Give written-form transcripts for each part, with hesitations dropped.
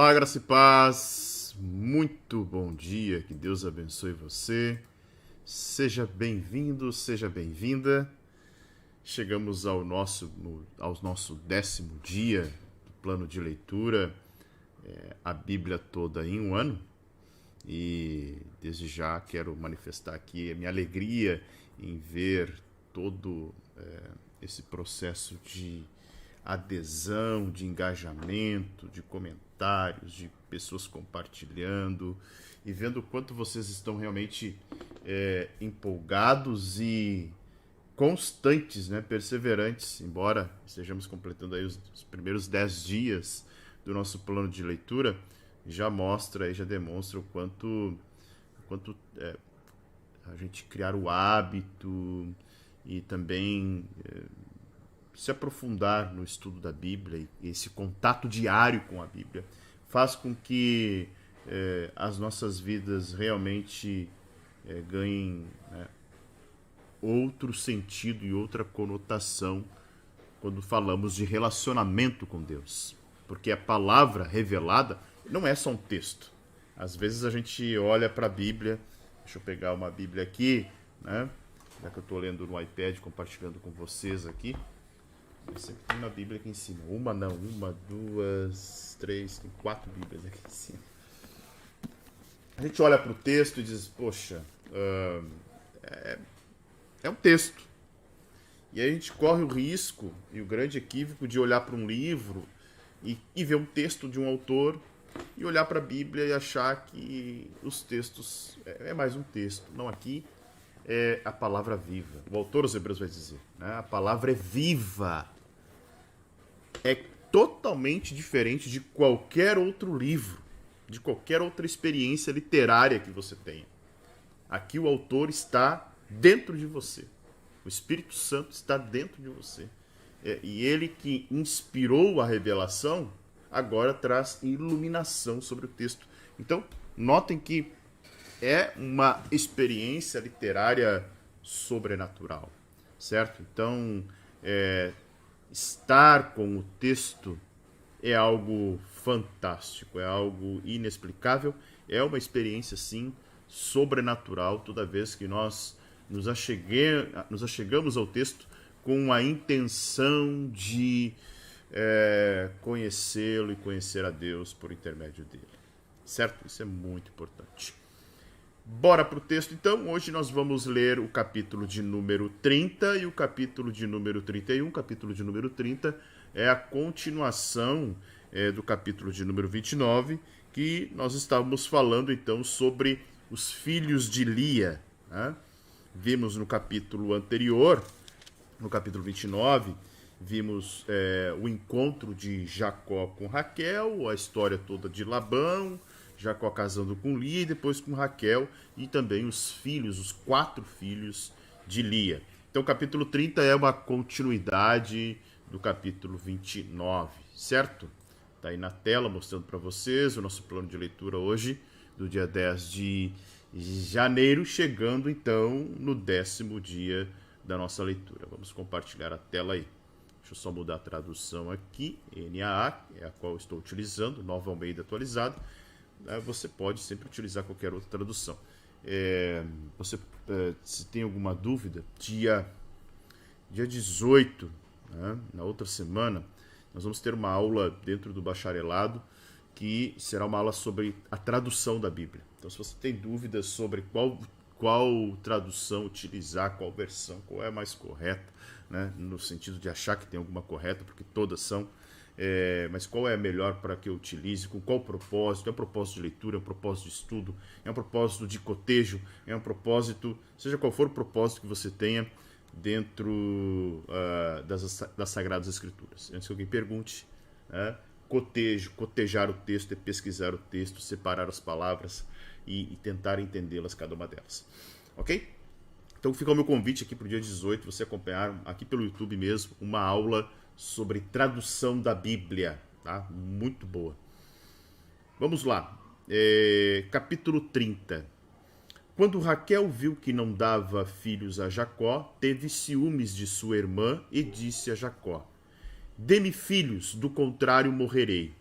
Olá, graça e paz. Muito bom dia. Que Deus abençoe você. Seja bem-vindo, seja bem-vinda. Chegamos ao nosso 10º dia do plano de leitura, a Bíblia toda em um ano. E desde já quero manifestar aqui a minha alegria em ver todo esse processo de adesão, de engajamento, de comentários, de pessoas compartilhando e vendo o quanto vocês estão realmente empolgados e constantes, né, perseverantes, embora estejamos completando aí os primeiros 10 dias do nosso plano de leitura, já mostra e já demonstra o quanto a gente criar o hábito e também se aprofundar no estudo da Bíblia e esse contato diário com a Bíblia faz com que as nossas vidas realmente ganhem, né, outro sentido e outra conotação quando falamos de relacionamento com Deus. Porque a palavra revelada não é só um texto. Às vezes a gente olha para a Bíblia, deixa eu pegar uma Bíblia aqui, né? Já que eu estou lendo no iPad, compartilhando com vocês aqui. Eu sempre tenho uma Bíblia aqui em cima. Uma, duas, três, tem 4 Bíblias aqui em cima. A gente olha para o texto e diz, poxa, é um texto. E aí a gente corre o risco e o grande equívoco de olhar para um livro e ver um texto de um autor e olhar para a Bíblia e achar que os textos é mais um texto. Não, aqui é a palavra viva. O autor aos Hebreus vai dizer, né? A palavra é viva. É totalmente diferente de qualquer outro livro, de qualquer outra experiência literária que você tenha. Aqui o autor está dentro de você. O Espírito Santo está dentro de você. E ele que inspirou a revelação, agora traz iluminação sobre o texto. Então, notem que é uma experiência literária sobrenatural, certo? Então, estar com o texto é algo fantástico, é algo inexplicável, é uma experiência, sim, sobrenatural, toda vez que nós nos achegamos ao texto com a intenção de conhecê-lo e conhecer a Deus por intermédio dele. Certo? Isso é muito importante. Bora para o texto, então. Hoje nós vamos ler o capítulo de número 30 e o capítulo de número 31. O capítulo de número 30 é a continuação do capítulo de número 29, que nós estávamos falando, então, sobre os filhos de Lia, né? Vimos no capítulo anterior, no capítulo 29, vimos o encontro de Jacó com Raquel, a história toda de Labão, Jacó casando com Lia e depois com Raquel, e também os filhos, os 4 filhos de Lia. Então o capítulo 30 é uma continuidade do capítulo 29, certo? Está aí na tela mostrando para vocês o nosso plano de leitura hoje, do dia 10 de janeiro, chegando então no 10º dia da nossa leitura. Vamos compartilhar a tela aí. Deixa eu só mudar a tradução aqui, NAA, é a qual eu estou utilizando, Nova Almeida atualizada. Você pode sempre utilizar qualquer outra tradução. Se tem alguma dúvida, dia 18, né, na outra semana, nós vamos ter uma aula dentro do bacharelado, que será uma aula sobre a tradução da Bíblia. Então, se você tem dúvidas sobre qual tradução utilizar, qual versão, qual é a mais correta, né, no sentido de achar que tem alguma correta, porque todas são, mas qual é a melhor para que eu utilize, com qual propósito, é um propósito de leitura, é um propósito de estudo, é um propósito de cotejo, é um propósito, seja qual for o propósito que você tenha dentro das Sagradas Escrituras. Antes que alguém pergunte, cotejar o texto é pesquisar o texto, separar as palavras e tentar entendê-las, cada uma delas. Ok? Então fica o meu convite aqui para o dia 18, você acompanhar aqui pelo YouTube mesmo, uma aula sobre tradução da Bíblia, tá? Muito boa. Vamos lá. Capítulo 30. Quando Raquel viu que não dava filhos a Jacó, teve ciúmes de sua irmã e disse a Jacó: dê-me filhos, do contrário morrerei.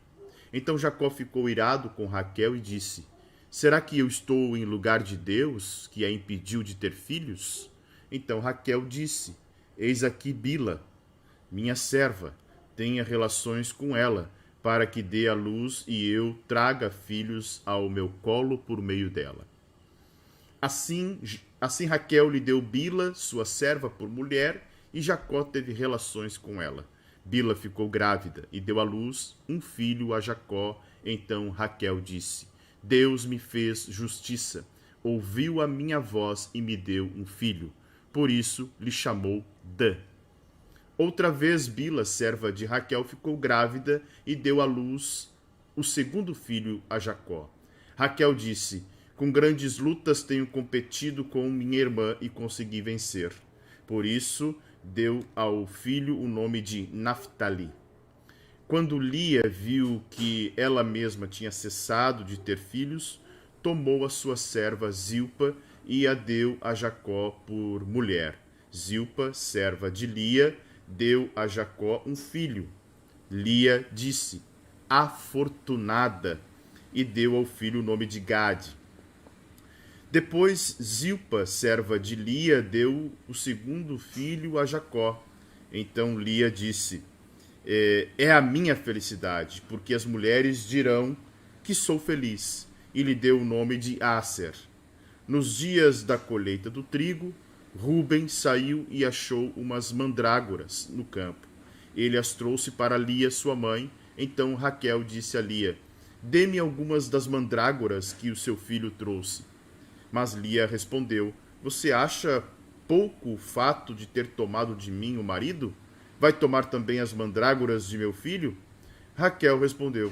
Então Jacó ficou irado com Raquel e disse: será que eu estou em lugar de Deus, que a impediu de ter filhos? Então Raquel disse: eis aqui Bila, minha serva, tenha relações com ela, para que dê à luz e eu traga filhos ao meu colo por meio dela. Assim Raquel lhe deu Bila, sua serva, por mulher, e Jacó teve relações com ela. Bila ficou grávida e deu à luz um filho a Jacó. Então Raquel disse: Deus me fez justiça, ouviu a minha voz e me deu um filho. Por isso lhe chamou Dan. Outra vez Bila, serva de Raquel, ficou grávida e deu à luz o segundo filho a Jacó. Raquel disse: com grandes lutas tenho competido com minha irmã e consegui vencer. Por isso deu ao filho o nome de Naftali. Quando Lia viu que ela mesma tinha cessado de ter filhos, tomou a sua serva Zilpa e a deu a Jacó por mulher. Zilpa, serva de Lia, deu a Jacó um filho. Lia disse: afortunada, e deu ao filho o nome de Gade. Depois Zilpa, serva de Lia, deu o segundo filho a Jacó. Então Lia disse: é a minha felicidade, porque as mulheres dirão que sou feliz. E lhe deu o nome de Aser. Nos dias da colheita do trigo, Ruben saiu e achou umas mandrágoras no campo. Ele as trouxe para Lia, sua mãe. Então Raquel disse a Lia: dê-me algumas das mandrágoras que o seu filho trouxe. Mas Lia respondeu: você acha pouco o fato de ter tomado de mim o marido? Vai tomar também as mandrágoras de meu filho? Raquel respondeu: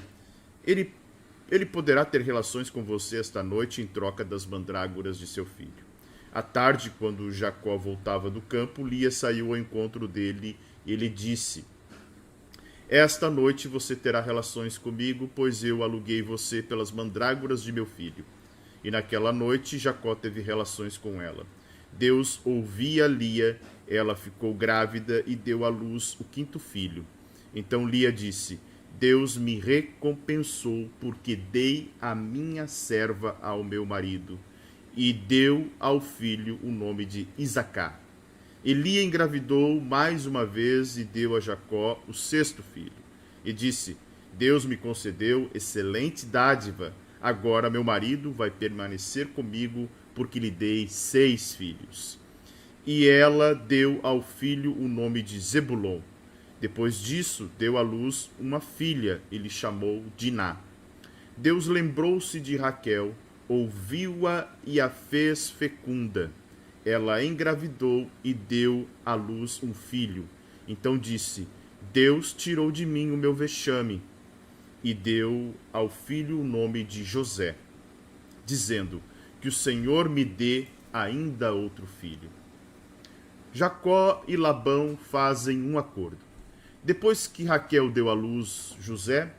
ele poderá ter relações com você esta noite em troca das mandrágoras de seu filho. À tarde, quando Jacó voltava do campo, Lia saiu ao encontro dele e ele disse: esta noite você terá relações comigo, pois eu aluguei você pelas mandrágoras de meu filho. E naquela noite Jacó teve relações com ela. Deus ouvia Lia, ela ficou grávida e deu à luz o quinto filho. Então Lia disse: Deus me recompensou porque dei a minha serva ao meu marido. E deu ao filho o nome de Isacar. E Lia engravidou mais uma vez e deu a Jacó o sexto filho. E disse: Deus me concedeu excelente dádiva. Agora meu marido vai permanecer comigo, porque lhe dei 6 filhos. E ela deu ao filho o nome de Zebulon. Depois disso, deu à luz uma filha e lhe chamou Diná. Deus lembrou-se de Raquel, ouviu-a e a fez fecunda. Ela engravidou e deu à luz um filho. Então disse: Deus tirou de mim o meu vexame. E deu ao filho o nome de José, dizendo: que o Senhor me dê ainda outro filho. Jacó e Labão fazem um acordo. Depois que Raquel deu à luz José,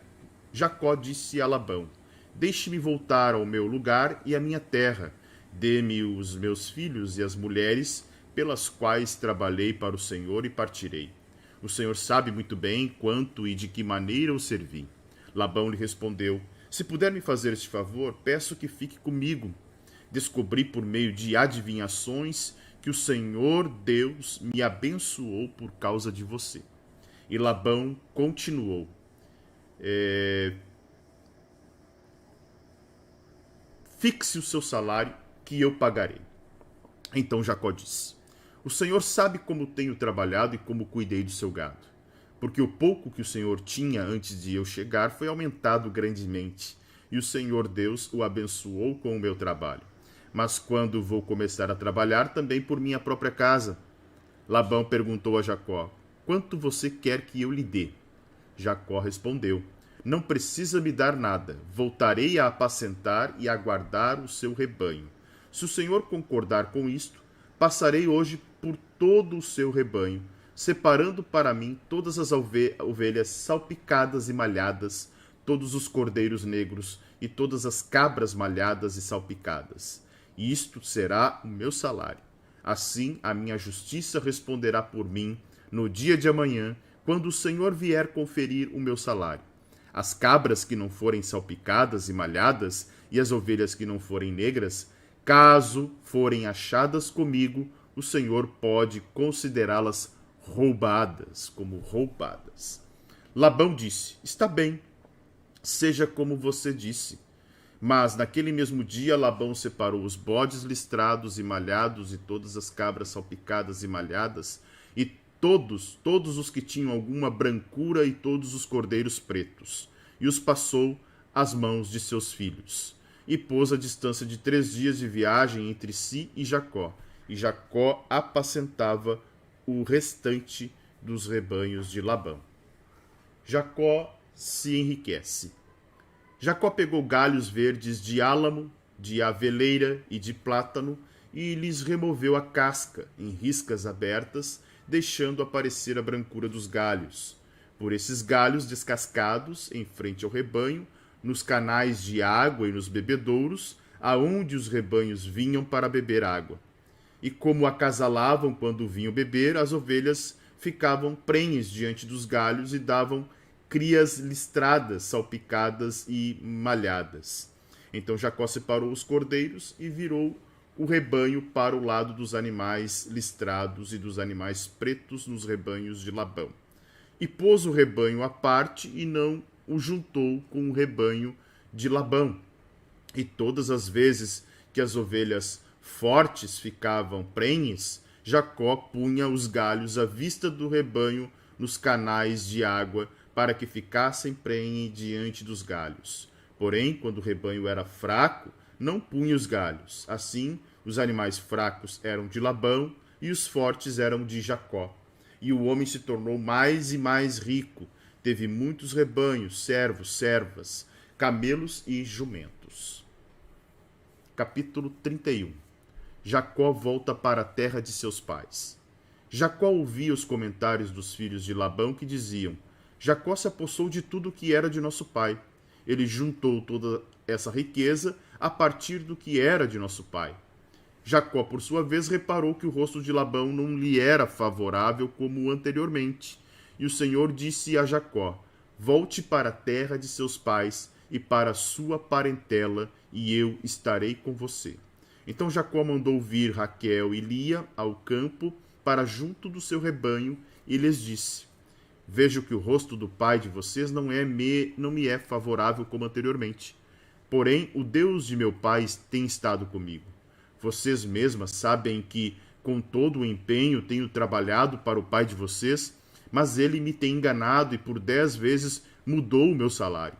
Jacó disse a Labão: deixe-me voltar ao meu lugar e à minha terra. Dê-me os meus filhos e as mulheres pelas quais trabalhei para o Senhor e partirei. O Senhor sabe muito bem quanto e de que maneira o servi. Labão lhe respondeu: se puder me fazer este favor, peço que fique comigo. Descobri por meio de adivinhações que o Senhor Deus me abençoou por causa de você. E Labão continuou: fixe o seu salário que eu pagarei. Então Jacó disse: o Senhor sabe como tenho trabalhado e como cuidei do seu gado. Porque o pouco que o Senhor tinha antes de eu chegar foi aumentado grandemente, e o Senhor Deus o abençoou com o meu trabalho. Mas quando vou começar a trabalhar, também por minha própria casa. Labão perguntou a Jacó: quanto você quer que eu lhe dê? Jacó respondeu: não precisa me dar nada, voltarei a apacentar e a guardar o seu rebanho. Se o Senhor concordar com isto, passarei hoje por todo o seu rebanho, separando para mim todas as ovelhas salpicadas e malhadas, todos os cordeiros negros e todas as cabras malhadas e salpicadas. E isto será o meu salário. Assim a minha justiça responderá por mim no dia de amanhã, quando o Senhor vier conferir o meu salário. as cabras que não forem salpicadas e malhadas, e as ovelhas que não forem negras, caso forem achadas comigo, o Senhor pode considerá-las roubadas, como roubadas. Labão disse: está bem, seja como você disse. Mas naquele mesmo dia Labão separou os bodes listrados e malhados e todas as cabras salpicadas e malhadas, e todos os que tinham alguma brancura e todos os cordeiros pretos, e os passou às mãos de seus filhos. E pôs a distância de 3 dias de viagem entre si e Jacó apacentava o restante dos rebanhos de Labão. Jacó se enriquece. Jacó pegou galhos verdes de álamo, de aveleira e de plátano e lhes removeu a casca em riscas abertas, deixando aparecer a brancura dos galhos. Por esses galhos descascados, em frente ao rebanho, nos canais de água e nos bebedouros, aonde os rebanhos vinham para beber água. E como acasalavam quando vinham beber, as ovelhas ficavam prenhes diante dos galhos e davam crias listradas, salpicadas e malhadas. Então Jacó separou os cordeiros e virou o rebanho para o lado dos animais listrados e dos animais pretos nos rebanhos de Labão. E pôs o rebanho à parte e não o juntou com o rebanho de Labão. E todas as vezes que as ovelhas fortes ficavam prenhes, Jacó punha os galhos à vista do rebanho nos canais de água, para que ficassem prenhe diante dos galhos. Porém, quando o rebanho era fraco, não punha os galhos. Assim, os animais fracos eram de Labão e os fortes eram de Jacó. E o homem se tornou mais e mais rico. Teve muitos rebanhos, servos, servas, camelos e jumentos. Capítulo 31. Jacó volta para a terra de seus pais. Jacó ouvia os comentários dos filhos de Labão que diziam: Jacó se apossou de tudo que era de nosso pai. Ele juntou toda essa riqueza a partir do que era de nosso pai. Jacó, por sua vez, reparou que o rosto de Labão não lhe era favorável como anteriormente. E o Senhor disse a Jacó: volte para a terra de seus pais e para a sua parentela, e eu estarei com você. Então Jacó mandou vir Raquel e Lia ao campo para junto do seu rebanho e lhes disse: vejo que o rosto do pai de vocês não me é favorável como anteriormente. Porém, o Deus de meu pai tem estado comigo. Vocês mesmas sabem que, com todo o empenho, tenho trabalhado para o pai de vocês, mas ele me tem enganado e por 10 vezes mudou o meu salário.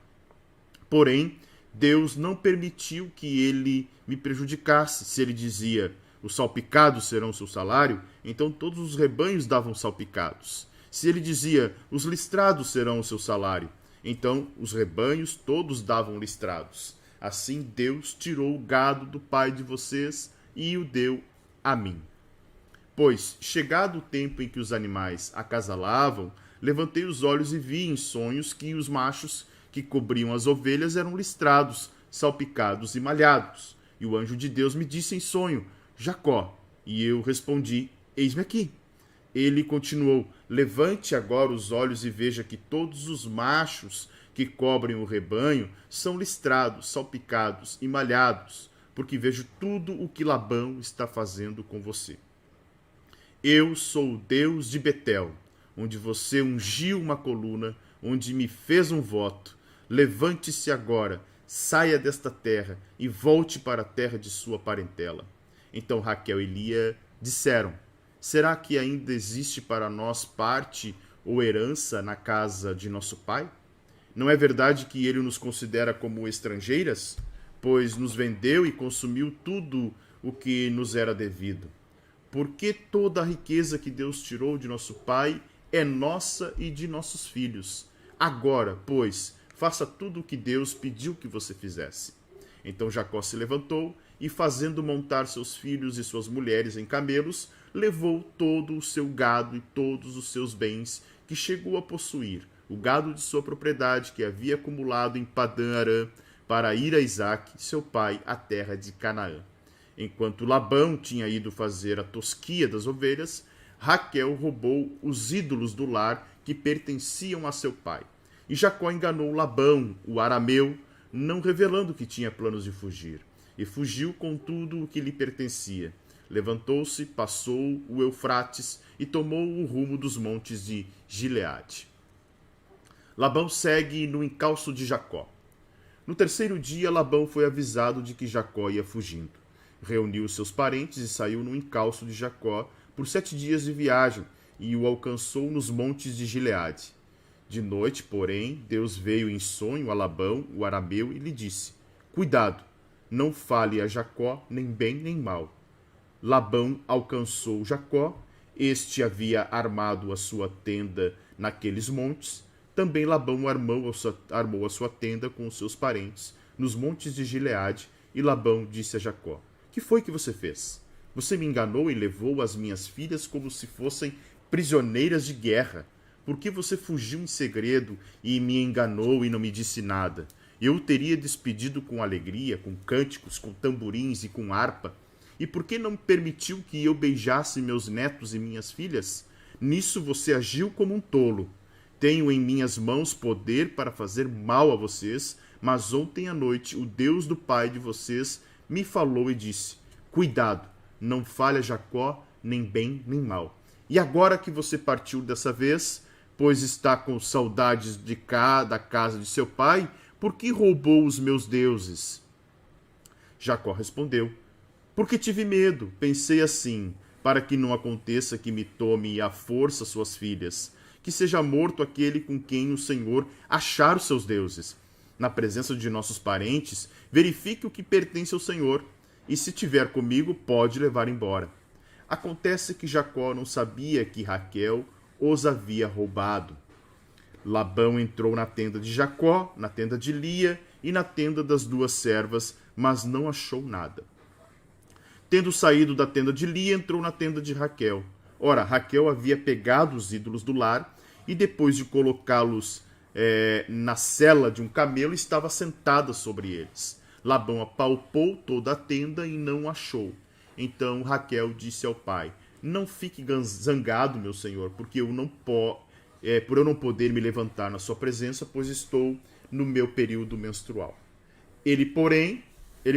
Porém, Deus não permitiu que ele me prejudicasse. Se ele dizia: os salpicados serão seu salário, então todos os rebanhos davam salpicados. Se ele dizia: os listrados serão o seu salário, então os rebanhos todos davam listrados. Assim Deus tirou o gado do pai de vocês e o deu a mim. Pois, chegado o tempo em que os animais acasalavam, levantei os olhos e vi em sonhos que os machos que cobriam as ovelhas eram listrados, salpicados e malhados. E o anjo de Deus me disse em sonho: Jacó. E eu respondi: eis-me aqui. Ele continuou: levante agora os olhos e veja que todos os machos que cobrem o rebanho são listrados, salpicados e malhados, porque vejo tudo o que Labão está fazendo com você. Eu sou o Deus de Betel, onde você ungiu uma coluna, onde me fez um voto. Levante-se agora, saia desta terra e volte para a terra de sua parentela. Então Raquel e Lia disseram: será que ainda existe para nós parte ou herança na casa de nosso pai? Não é verdade que ele nos considera como estrangeiras? Pois nos vendeu e consumiu tudo o que nos era devido. Porque toda a riqueza que Deus tirou de nosso pai é nossa e de nossos filhos. Agora, pois, faça tudo o que Deus pediu que você fizesse. Então Jacó se levantou e, fazendo montar seus filhos e suas mulheres em camelos, levou todo o seu gado e todos os seus bens que chegou a possuir, o gado de sua propriedade que havia acumulado em Padã-Arã, para ir a Isaque, seu pai, à terra de Canaã. Enquanto Labão tinha ido fazer a tosquia das ovelhas, Raquel roubou os ídolos do lar que pertenciam a seu pai. E Jacó enganou Labão, o arameu, não revelando que tinha planos de fugir. E fugiu com tudo o que lhe pertencia. Levantou-se, passou o Eufrates e tomou o rumo dos montes de Gileade. Labão segue no encalço de Jacó. No terceiro dia, Labão foi avisado de que Jacó ia fugindo. Reuniu seus parentes e saiu no encalço de Jacó por 7 dias de viagem e o alcançou nos montes de Gileade. De noite, porém, Deus veio em sonho a Labão, o arameu, e lhe disse: Cuidado, não fale a Jacó nem bem nem mal. Labão alcançou Jacó, este havia armado a sua tenda naqueles montes. Também Labão armou a sua tenda com os seus parentes nos montes de Gileade, e Labão disse a Jacó: Que foi que você fez? Você me enganou e levou as minhas filhas como se fossem prisioneiras de guerra. Por que você fugiu em segredo e me enganou e não me disse nada? Eu o teria despedido com alegria, com cânticos, com tamborins e com harpa. E por que não permitiu que eu beijasse meus netos e minhas filhas? Nisso você agiu como um tolo. Tenho em minhas mãos poder para fazer mal a vocês, mas ontem à noite o Deus do pai de vocês me falou e disse: Cuidado, não fale a Jacó nem bem nem mal. E agora que você partiu dessa vez, pois está com saudades da casa de seu pai, por que roubou os meus deuses? Jacó respondeu: Porque tive medo, pensei assim, para que não aconteça que me tome à força suas filhas, que seja morto aquele com quem o Senhor achar os seus deuses. Na presença de nossos parentes, verifique o que pertence ao Senhor, e se tiver comigo, pode levar embora. Acontece que Jacó não sabia que Raquel os havia roubado. Labão entrou na tenda de Jacó, na tenda de Lia e na tenda das 2 servas, mas não achou nada. Tendo saído da tenda de Lia, entrou na tenda de Raquel. Ora, Raquel havia pegado os ídolos do lar e, depois de colocá-los na sela de um camelo, estava sentada sobre eles. Labão apalpou toda a tenda e não achou. Então Raquel disse ao pai: Não fique zangado, meu senhor, porque por eu não poder me levantar na sua presença, pois estou no meu período menstrual. Ele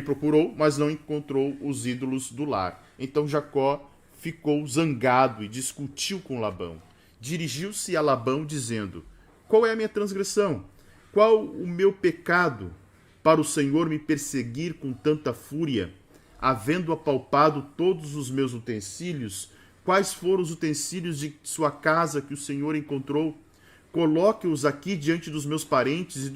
procurou, mas não encontrou os ídolos do lar. Então Jacó ficou zangado e discutiu com Labão. Dirigiu-se a Labão dizendo: Qual é a minha transgressão? Qual o meu pecado para o Senhor me perseguir com tanta fúria? Havendo apalpado todos os meus utensílios, quais foram os utensílios de sua casa que o Senhor encontrou? Coloque-os aqui diante dos meus parentes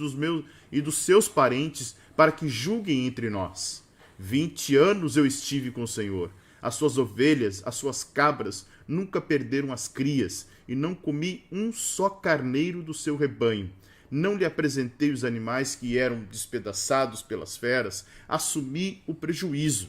e dos seus parentes, para que julguem entre nós. 20 anos eu estive com o Senhor. As suas ovelhas, as suas cabras, nunca perderam as crias, e não comi um só carneiro do seu rebanho. Não lhe apresentei os animais que eram despedaçados pelas feras, assumi o prejuízo.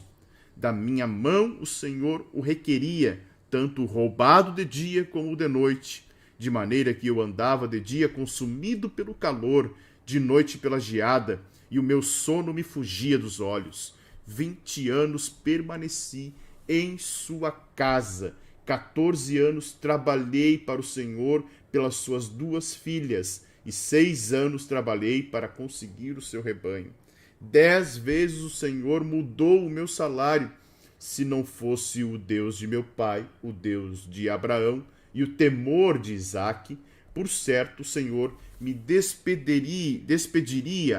Da minha mão o Senhor o requeria, tanto o roubado de dia como o de noite, de maneira que eu andava de dia consumido pelo calor, de noite pela geada, e o meu sono me fugia dos olhos. 20 anos permaneci em sua casa, 14 anos trabalhei para o Senhor pelas suas 2 filhas, e 6 anos trabalhei para conseguir o seu rebanho. 10 vezes o Senhor mudou o meu salário, se não fosse o Deus de meu pai, o Deus de Abraão e o temor de Isaque. Por certo, o Senhor me despediria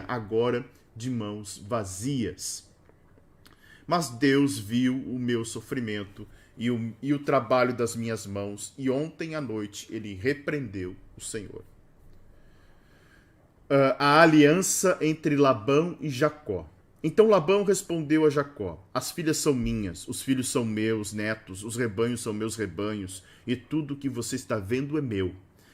agora de mãos vazias. Mas Deus viu o meu sofrimento e o trabalho das minhas mãos, e ontem à noite ele repreendeu o Senhor. A aliança entre Labão e Jacó. Então Labão respondeu a Jacó: As filhas são minhas, os filhos são meus netos, os rebanhos são meus rebanhos, e tudo o que você está vendo é meu.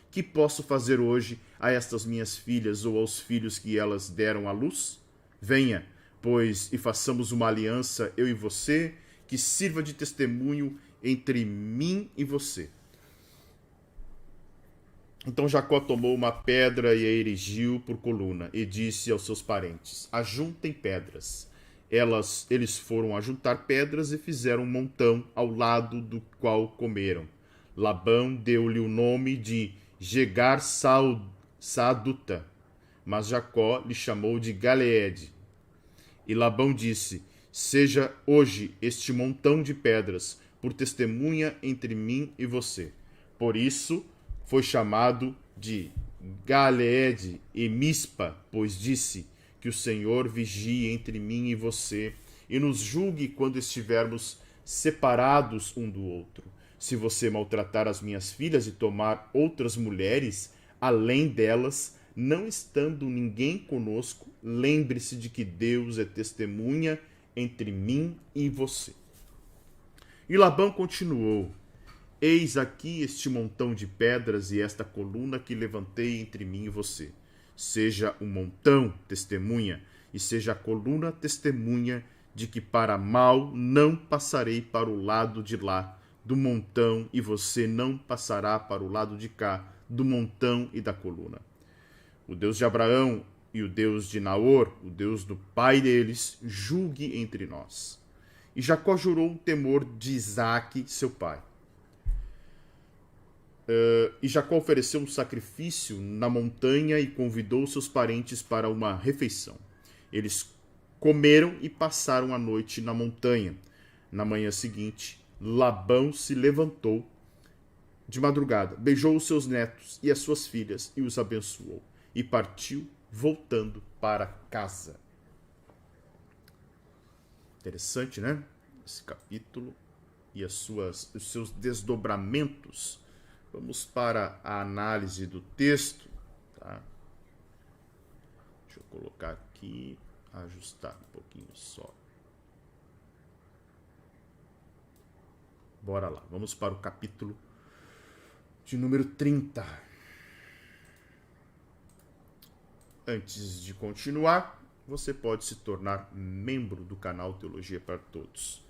Que posso fazer hoje a estas minhas filhas ou aos filhos que elas deram à luz? Venha, pois, e façamos uma aliança, eu e você, que sirva de testemunho entre mim e você. Então Jacó tomou uma pedra e a erigiu por coluna, e disse aos seus parentes: Ajuntem pedras. Eles foram ajuntar pedras e fizeram um montão ao lado do qual comeram. Labão deu-lhe o nome de Saaduta, mas Jacó lhe chamou de Galeede. E Labão disse: seja hoje este montão de pedras por testemunha entre mim e você. Por isso foi chamado de Galeede e Mispa, pois disse: que o Senhor vigie entre mim e você e nos julgue quando estivermos separados um do outro. Se você maltratar as minhas filhas e tomar outras mulheres, além delas, não estando ninguém conosco, lembre-se de que Deus é testemunha entre mim e você. E Labão continuou: eis aqui este montão de pedras e esta coluna que levantei entre mim e você. Seja o montão testemunha, e seja a coluna testemunha de que para mal não passarei para o lado de lá do montão, e você não passará para o lado de cá do montão e da coluna. O Deus de Abraão e o Deus de Naor, o Deus do pai deles, julgue entre nós. E Jacó jurou um temor de Isaque, seu pai. E Jacó ofereceu um sacrifício na montanha e convidou seus parentes para uma refeição. Eles comeram e passaram a noite na montanha. Na manhã seguinte, Labão se levantou de madrugada, beijou os seus netos e as suas filhas e os abençoou. E partiu, voltando para casa. Interessante, né? Esse capítulo e os seus desdobramentos. Vamos para a análise do texto. Tá? Deixa eu colocar aqui, ajustar um pouquinho só. Bora lá, vamos para o capítulo de número 30. Antes de continuar, você pode se tornar membro do canal Teologia para Todos.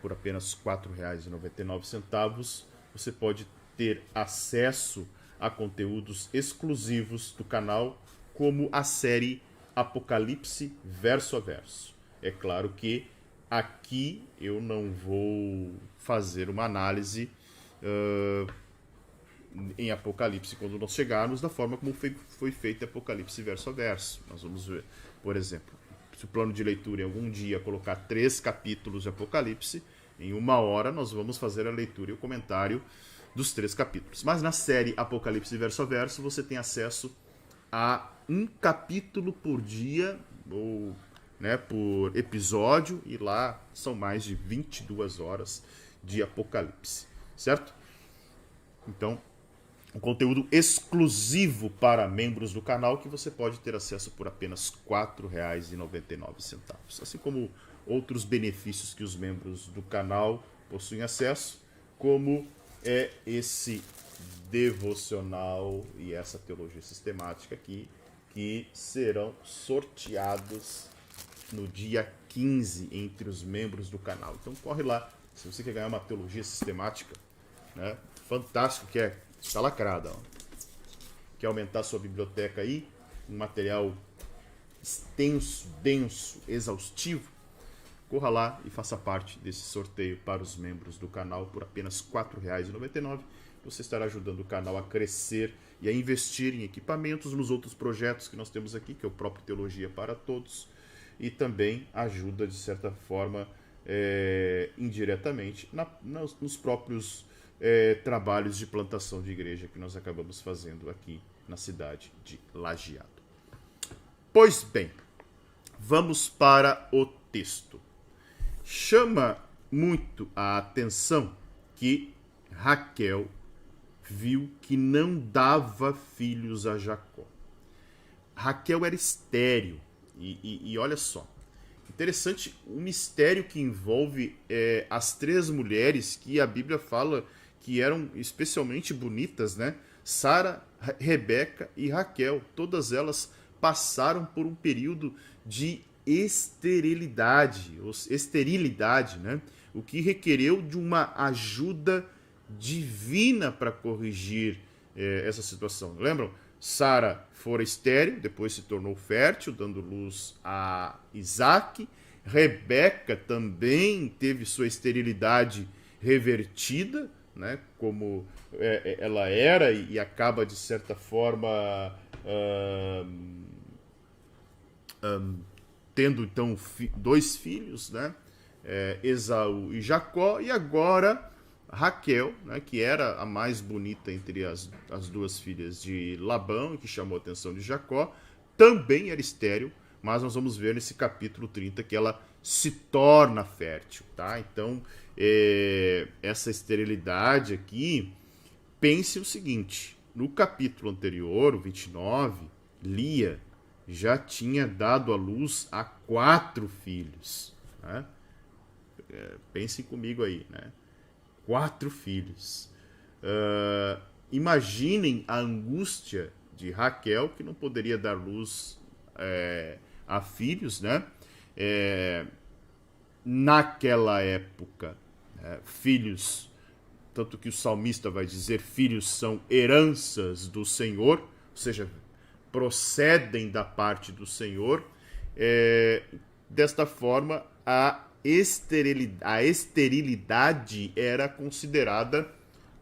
Por apenas R$ 4,99, você pode ter acesso a conteúdos exclusivos do canal, como a série Apocalipse Verso a Verso. É claro que aqui eu não vou fazer uma análise em Apocalipse quando nós chegarmos da forma como foi feito Apocalipse verso a verso. Nós vamos ver, por exemplo, se o plano de leitura em algum dia colocar 3 capítulos de Apocalipse, em 1 hora nós vamos fazer a leitura e o comentário dos 3 capítulos. Mas na série Apocalipse verso a verso você tem acesso a um capítulo por dia, ou por episódio, e lá são mais de 22 horas de Apocalipse, certo? Então, um conteúdo exclusivo para membros do canal que você pode ter acesso por apenas R$ 4,99. Assim como outros benefícios que os membros do canal possuem acesso, como é esse devocional e essa teologia sistemática aqui, que serão sorteados no dia 15 entre os membros do canal. Então corre lá, se você quer ganhar uma teologia sistemática, né? Fantástico, que está lacrada. Ó. Quer aumentar sua biblioteca aí? Um material extenso, denso, exaustivo? Corra lá e faça parte desse sorteio para os membros do canal por apenas R$ 4,99. Você estará ajudando o canal a crescer e a investir em equipamentos, nos outros projetos que nós temos aqui, que é o próprio Teologia para Todos, e também ajuda, de certa forma, indiretamente, nos próprios trabalhos de plantação de igreja que nós acabamos fazendo aqui na cidade de Lajeado. Pois bem, vamos para o texto. Chama muito a atenção que Raquel viu que não dava filhos a Jacó. Raquel era estéril. E olha só, interessante o mistério que envolve as 3 mulheres que a Bíblia fala que eram especialmente bonitas, né? Sara, Rebeca e Raquel. Todas elas passaram por um período de esterilidade, né? O que requereu de uma ajuda divina para corrigir essa situação. Lembram? Sara fora estéril, depois se tornou fértil, dando luz a Isaque. Rebeca também teve sua esterilidade revertida, né, como ela era e acaba, de certa forma, tendo então dois filhos, né, Esaú e Jacó, e agora Raquel, né, que era a mais bonita entre as duas filhas de Labão e que chamou a atenção de Jacó, também era estéril, mas nós vamos ver nesse capítulo 30 que ela se torna fértil, tá? Então, essa esterilidade aqui, pense o seguinte, no capítulo anterior, o 29, Lia já tinha dado à luz a 4 filhos, né? Pensem comigo aí, né? 4 filhos. Imaginem a angústia de Raquel, que não poderia dar luz a filhos, né? Naquela época, filhos, tanto que o salmista vai dizer, filhos são heranças do Senhor, ou seja, procedem da parte do Senhor. Desta forma, a esterilidade era considerada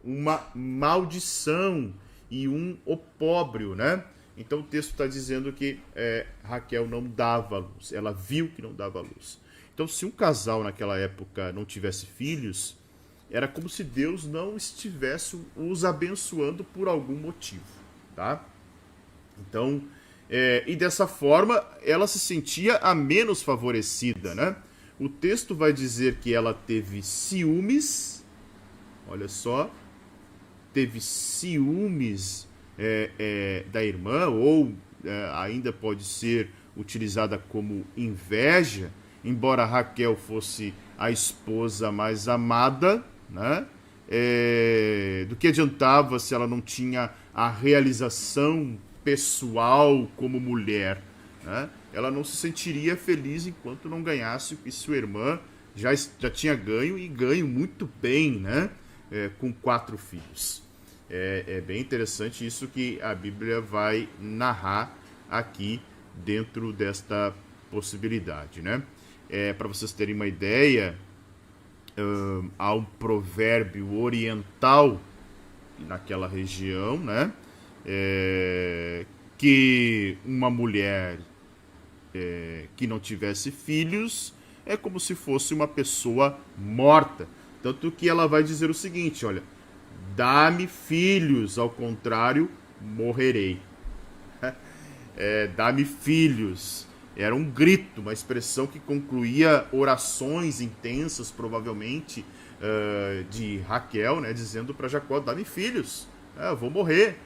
uma maldição e um opróbrio, né? Então o texto está dizendo que Raquel não dava luz, ela viu que não dava luz. Então, se um casal naquela época não tivesse filhos, era como se Deus não estivesse os abençoando por algum motivo, tá? Então, e dessa forma, ela se sentia a menos favorecida, né? O texto vai dizer que ela teve ciúmes, olha só, teve ciúmes da irmã, ou ainda pode ser utilizada como inveja, embora Raquel fosse a esposa mais amada, né? Do que adiantava se ela não tinha a realização pessoal como mulher, né? Ela não se sentiria feliz enquanto não ganhasse o que sua irmã já tinha ganho, e ganho muito bem, né? Com 4 filhos. É bem interessante isso que a Bíblia vai narrar aqui dentro desta possibilidade, né? Para vocês terem uma ideia, há um provérbio oriental naquela região, né? Que uma mulher que não tivesse filhos é como se fosse uma pessoa morta. Tanto que ela vai dizer o seguinte, olha, dá-me filhos, ao contrário, morrerei. Dá-me filhos. Era um grito, uma expressão que concluía orações intensas, provavelmente, de Raquel, né, dizendo para Jacó, dá-me filhos, eu vou morrer.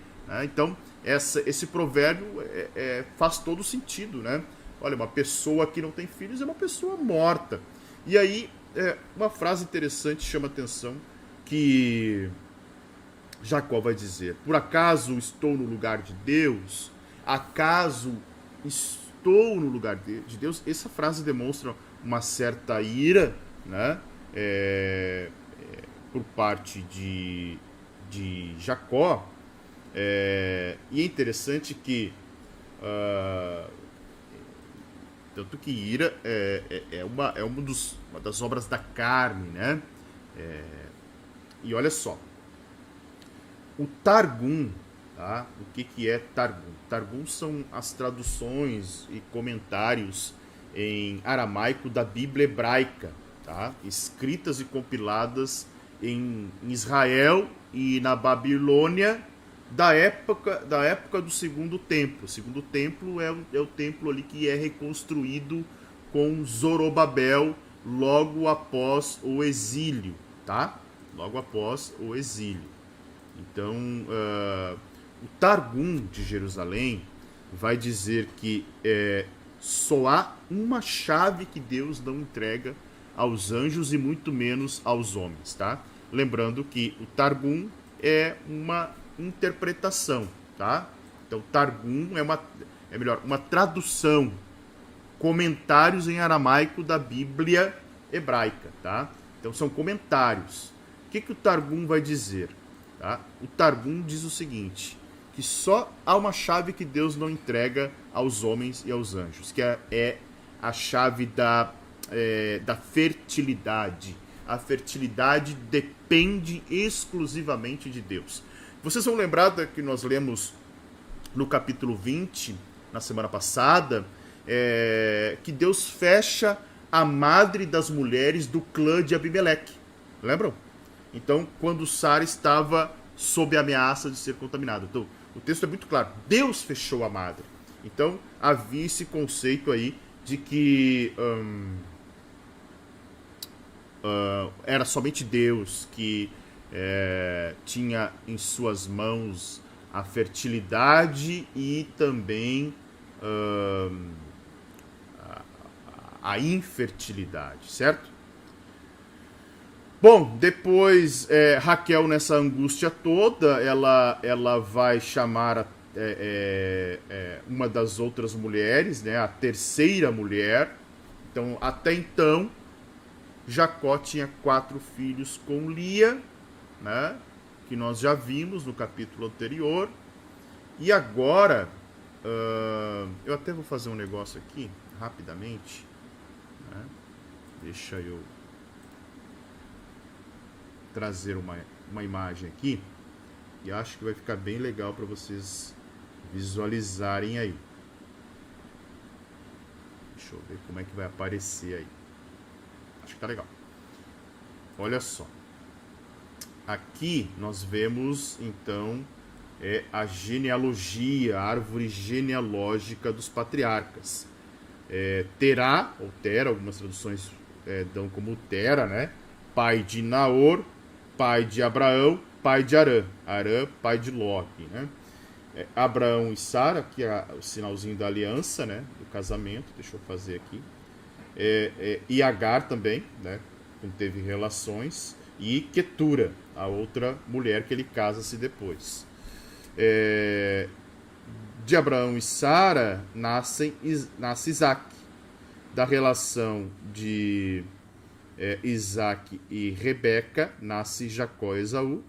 Então, esse provérbio faz todo sentido, né? Olha, uma pessoa que não tem filhos é uma pessoa morta. E aí, uma frase interessante chama atenção, que Jacó vai dizer, por acaso estou no lugar de Deus? Acaso estou no lugar de Deus? Essa frase demonstra uma certa ira, né? Por parte de Jacó. E é interessante que tanto que ira é uma das obras da carne, né? E olha só, o Targum, tá? O que é Targum? Targum são as traduções e comentários em aramaico da Bíblia hebraica, tá? Escritas e compiladas em Israel e na Babilônia da época do Segundo Templo. O Segundo Templo é o templo ali que é reconstruído com Zorobabel logo após o exílio, tá? Logo após o exílio. Então, o Targum de Jerusalém vai dizer que só há uma chave que Deus não entrega aos anjos e muito menos aos homens, tá? Lembrando que o Targum é uma interpretação, tá? Então, Targum uma tradução, comentários em aramaico da Bíblia hebraica, tá? Então, são comentários. O que o Targum vai dizer? Tá? O Targum diz o seguinte, que só há uma chave que Deus não entrega aos homens e aos anjos, que é a chave da fertilidade, a fertilidade depende exclusivamente de Deus. Vocês vão lembrar que nós lemos no capítulo 20, na semana passada, que Deus fecha a madre das mulheres do clã de Abimeleque. Lembram? Então, quando Sara estava sob a ameaça de ser contaminada. Então, o texto é muito claro. Deus fechou a madre. Então, havia esse conceito aí de que era somente Deus que tinha em suas mãos a fertilidade e também a infertilidade, certo? Bom, depois Raquel, nessa angústia toda, ela vai chamar uma das outras mulheres, né, a terceira mulher. Então, até então, Jacó tinha 4 filhos com Lia, né, que nós já vimos no capítulo anterior. E agora, eu até vou fazer um negócio aqui, rapidamente, né? Deixa eu trazer uma imagem aqui, e acho que vai ficar bem legal para vocês visualizarem aí. Deixa eu ver como é que vai aparecer aí. Acho que tá legal. Olha só. Aqui nós vemos, então, a genealogia, a árvore genealógica dos patriarcas. Terá, ou Tera, algumas traduções dão como Tera, né? Pai de Naor, pai de Abraão, pai de Arã. Arã, pai de Ló, né? Abraão e Sara, que é o sinalzinho da aliança, né? Do casamento, deixa eu fazer aqui. E Agar também, né? Quando teve relações. E Quetura, a outra mulher que ele casa-se depois. De Abraão e Sara nasce Isaac. Da relação de Isaac e Rebeca nasce Jacó e Esaú.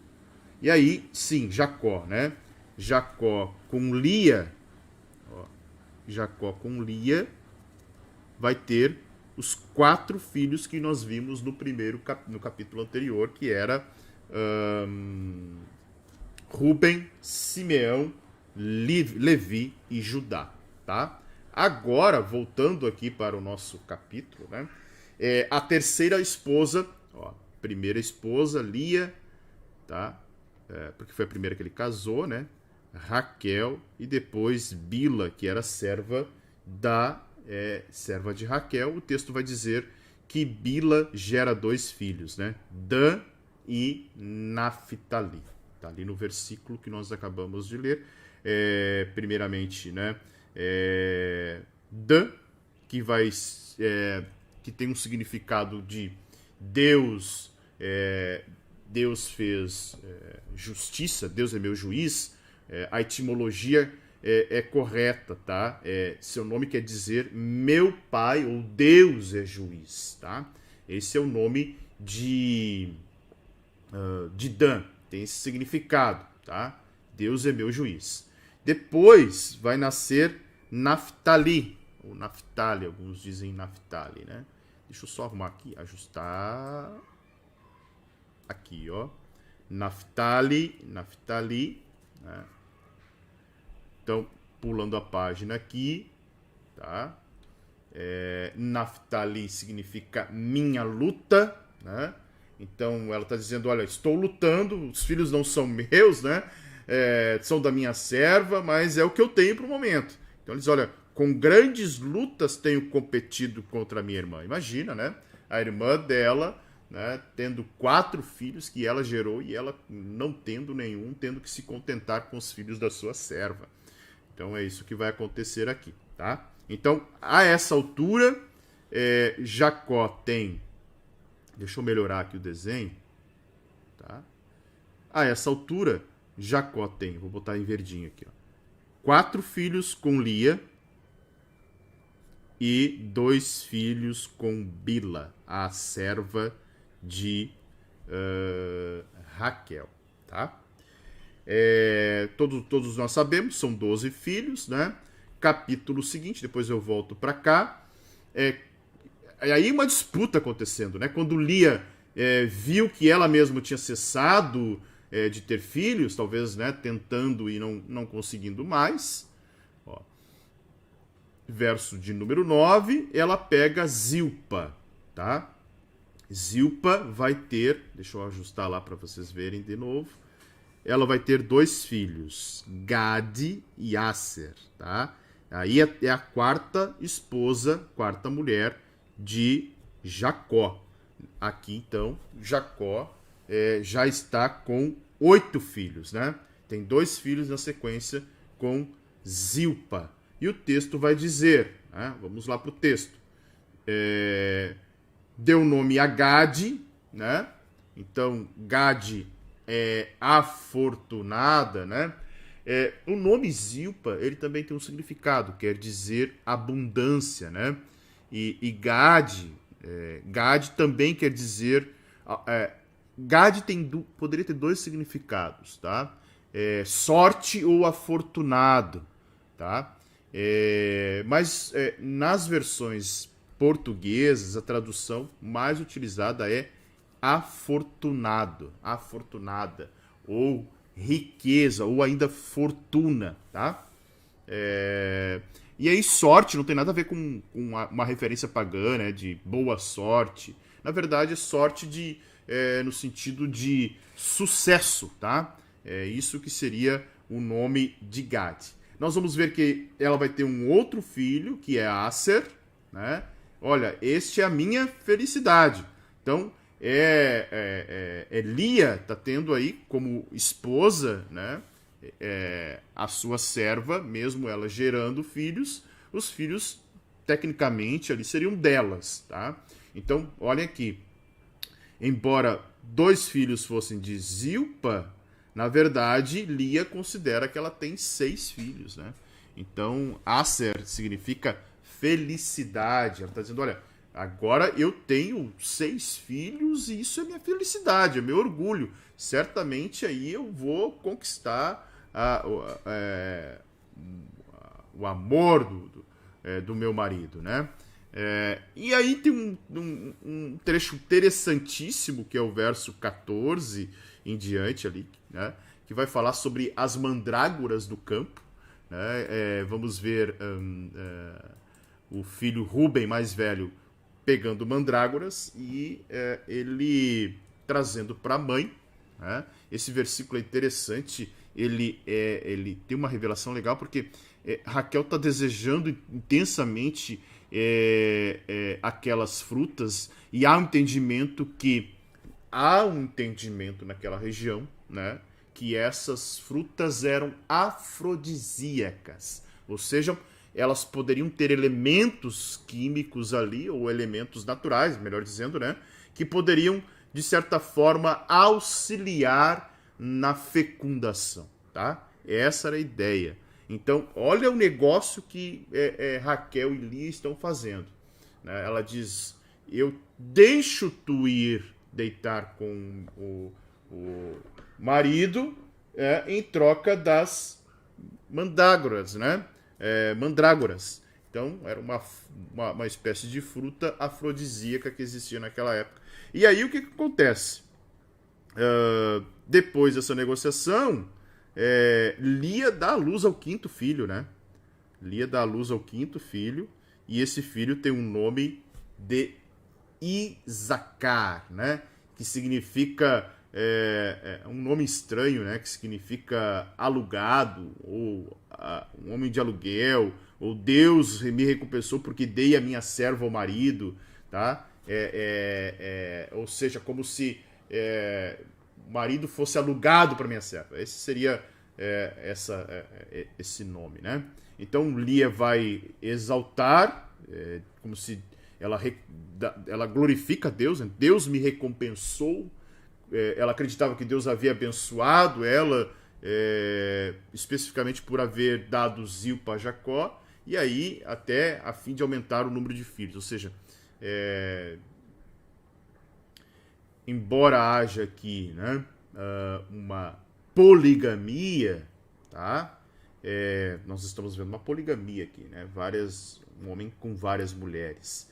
E aí, sim, Jacó, né? Jacó com Lia, Jacó com Lia vai ter os 4 filhos que nós vimos no capítulo anterior, que era Ruben, Simeão, Levi e Judá, tá? Agora, voltando aqui para o nosso capítulo, né? A terceira esposa, primeira esposa, Lia, tá? Porque foi a primeira que ele casou, né? Raquel, e depois Bila, que era serva de Raquel. O texto vai dizer que Bila gera 2 filhos, né? Dan e Naphtali. Tá ali no versículo que nós acabamos de ler. Primeiramente, né? Dan, que tem um significado de Deus. Deus fez justiça, Deus é meu juiz. A etimologia é correta, tá? Seu nome quer dizer meu pai, ou Deus é juiz, tá? Esse é o nome de Dan, tem esse significado, tá? Deus é meu juiz. Depois vai nascer Naphtali, ou Naphtali, alguns dizem Naphtali, né? Deixa eu só arrumar aqui, ajustar. Aqui, ó. Naphtali, né? Então, pulando a página aqui, tá? Naphtali significa minha luta, né? Então, ela está dizendo, olha, estou lutando, os filhos não são meus, né? São da minha serva, mas é o que eu tenho para o momento. Então, eles, olha, com grandes lutas tenho competido contra a minha irmã. Imagina, né? A irmã dela, né, tendo 4 filhos que ela gerou e ela não tendo nenhum, tendo que se contentar com os filhos da sua serva. Então é isso que vai acontecer aqui, tá? Então, a essa altura, Jacó tem... Deixa eu melhorar aqui o desenho, tá? A essa altura, Jacó tem... Vou botar em verdinho aqui, ó. 4 filhos com Lia e 2 filhos com Bila, a serva de Raquel, tá? Todos nós sabemos, são 12 filhos, né? Capítulo seguinte, depois eu volto para cá. Aí uma disputa acontecendo, né? Quando Lia viu que ela mesma tinha cessado de ter filhos, talvez, né, tentando e não conseguindo mais. Ó. Verso de número 9, ela pega Zilpa, tá? Zilpa vai ter, deixa eu ajustar lá para vocês verem de novo, ela vai ter 2 filhos, Gade e Aser, tá? Aí é a quarta esposa, quarta mulher de Jacó. Aqui, então, Jacó já está com 8 filhos, né? Tem 2 filhos na sequência com Zilpa. E o texto vai dizer, né? Vamos lá para o texto. Deu nome a Gade, né? Então, Gade é afortunada, né? O nome Zilpa, ele também tem um significado, quer dizer abundância, né? E Gade, Gade também quer dizer... Gade poderia ter 2 significados, tá? Sorte ou afortunado, tá? Mas nas versões portuguesas, a tradução mais utilizada é afortunado, afortunada, ou riqueza, ou ainda fortuna, tá? E aí sorte não tem nada a ver com uma referência pagã, né, de boa sorte. Na verdade é sorte no sentido de sucesso, tá? É isso que seria o nome de Gade. Nós vamos ver que ela vai ter um outro filho, que é Aser, né? Olha, este é a minha felicidade. Então, Lia está tendo aí como esposa, né, a sua serva, mesmo ela gerando filhos, os filhos, tecnicamente, ali seriam delas, tá? Então, olhem aqui. Embora 2 filhos fossem de Zilpa, na verdade, Lia considera que ela tem 6 filhos, né? Então, Aser significa felicidade. Ela está dizendo, olha, agora eu tenho 6 filhos e isso é minha felicidade, é meu orgulho. Certamente aí eu vou conquistar o amor do meu marido, né? E aí tem um trecho interessantíssimo, que é o verso 14 em diante ali, né? Que vai falar sobre as mandrágoras do campo, né? Vamos ver o filho Rúben, mais velho, pegando mandrágoras e ele trazendo para a mãe, né? Esse versículo é interessante, ele tem uma revelação legal, porque Raquel está desejando intensamente aquelas frutas, e há um entendimento naquela região, né, que essas frutas eram afrodisíacas, ou seja, elas poderiam ter elementos químicos ali, ou elementos naturais, melhor dizendo, né, que poderiam, de certa forma, auxiliar na fecundação, tá? Essa era a ideia. Então, olha o negócio que Raquel e Lia estão fazendo, né? Ela diz, eu deixo tu ir deitar com o marido em troca das mandrágoras, né? Mandrágoras. Então, era uma espécie de fruta afrodisíaca que existia naquela época. E aí, o que acontece? Depois dessa negociação, Lia dá à luz ao 5º filho, né? Lia dá à luz ao 5º filho, e esse filho tem um nome de Isacar, né? Que significa um nome estranho, né? Que significa alugado, ou um homem de aluguel, ou Deus me recompensou porque dei a minha serva ao marido, tá? Ou seja, como se o marido fosse alugado para minha serva. Esse seria esse nome, né? Então Lia vai exaltar, como se ela glorifica Deus, né? Deus me recompensou. Ela acreditava que Deus havia abençoado ela, especificamente por haver dado Zilpa a Jacó, e aí até a fim de aumentar o número de filhos. Ou seja, embora haja aqui, né, uma poligamia, tá? Nós estamos vendo uma poligamia aqui, né? Um homem com várias mulheres.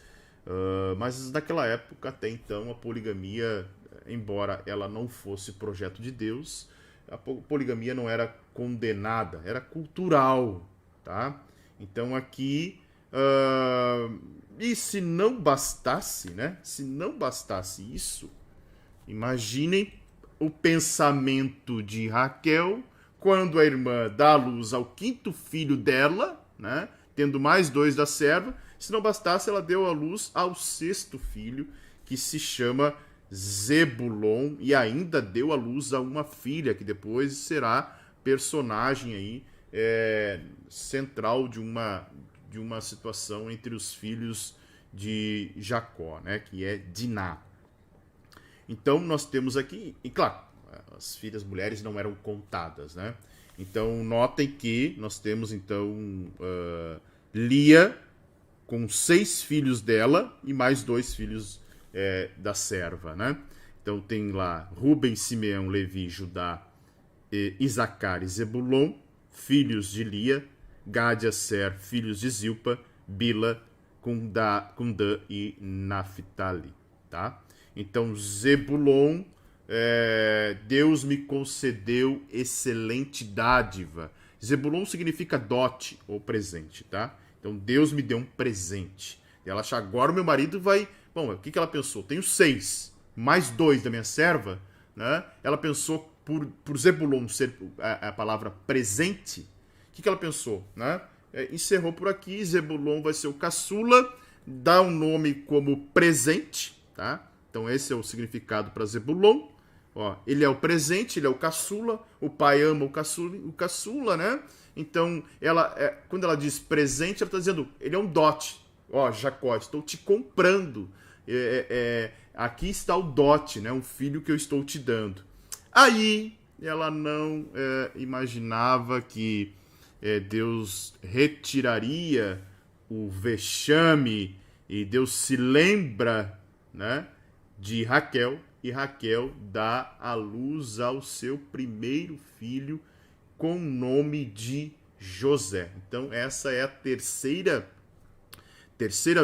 Mas naquela época, até então, a poligamia, embora ela não fosse projeto de Deus, a poligamia não era condenada, era cultural, tá? Então aqui, e se não bastasse, né? Se não bastasse isso, imaginem o pensamento de Raquel quando a irmã dá à luz ao quinto filho dela, né? Tendo mais dois da serva. Se não bastasse, ela deu à luz ao sexto filho, que se chama Zebulon, e ainda deu à luz a uma filha, que depois será personagem aí, central de uma situação entre os filhos de Jacó, né? Que é Diná. Então nós temos aqui, e claro, as filhas mulheres não eram contadas, né? Então notem que nós temos então Lia com 6 filhos dela e mais 2 filhos da serva, né? Então tem lá Ruben, Simeão, Levi, Judá, Isacar e Zebulon, filhos de Lia, Gad, Aser, filhos de Zilpa, Bila, Cundã e Naphtali, tá? Então, Zebulon, Deus me concedeu excelente dádiva. Zebulon significa dote ou presente, tá? Então, Deus me deu um presente. E ela acha, agora o meu marido vai... Bom, o que ela pensou? Tenho 6, mais 2 da minha serva, né? Ela pensou, por Zebulon ser a palavra presente, o que ela pensou, né? Encerrou por aqui, Zebulon vai ser o caçula, dá um nome como presente, tá? Então esse é o significado para Zebulon. Ó, ele é o presente, ele é o caçula, o pai ama o caçula, né? Então, quando ela diz presente, ela está dizendo, ele é um dote. Ó, Jacó, estou te comprando. Aqui está o dote, né? Um filho que eu estou te dando. Aí, ela não imaginava que Deus retiraria o vexame, e Deus se lembra, né, de Raquel, e Raquel dá à luz ao seu primeiro filho com o nome de José. Então essa é a terceira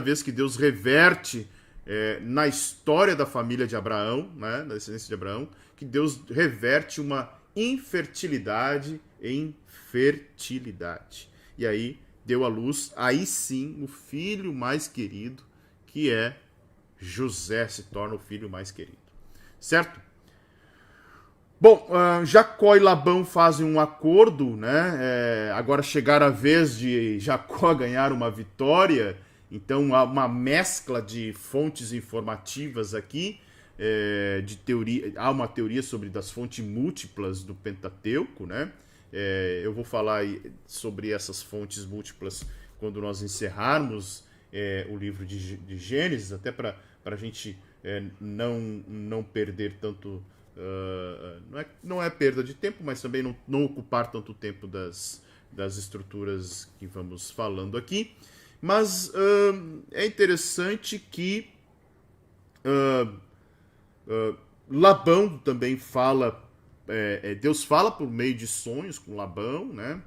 vez que Deus reverte na história da família de Abraão, né, da descendência de Abraão, que Deus reverte uma infertilidade em fertilidade. E aí deu à luz, aí sim, o filho mais querido, que é José, se torna o filho mais querido. Certo? Bom, Jacó e Labão fazem um acordo, né? Agora chegaram a vez de Jacó ganhar uma vitória, então há uma mescla de fontes informativas aqui, de teoria, há uma teoria sobre das fontes múltiplas do Pentateuco, né? Eu vou falar sobre essas fontes múltiplas quando nós encerrarmos o livro de Gênesis, até para a gente não perder tanto... não é perda de tempo, mas também não ocupar tanto tempo das estruturas que vamos falando aqui. Mas é interessante que Labão também fala... Deus fala por meio de sonhos com Labão, né?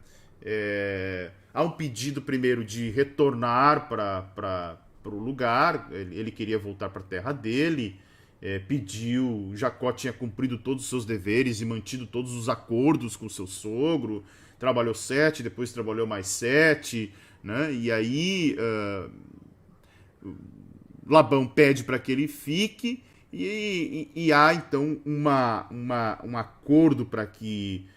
Há um pedido primeiro de retornar para o lugar, ele queria voltar para a terra dele, pediu, Jacó tinha cumprido todos os seus deveres e mantido todos os acordos com seu sogro, trabalhou 7, depois trabalhou mais 7, né? E aí Labão pede para que ele fique, e há então um acordo para que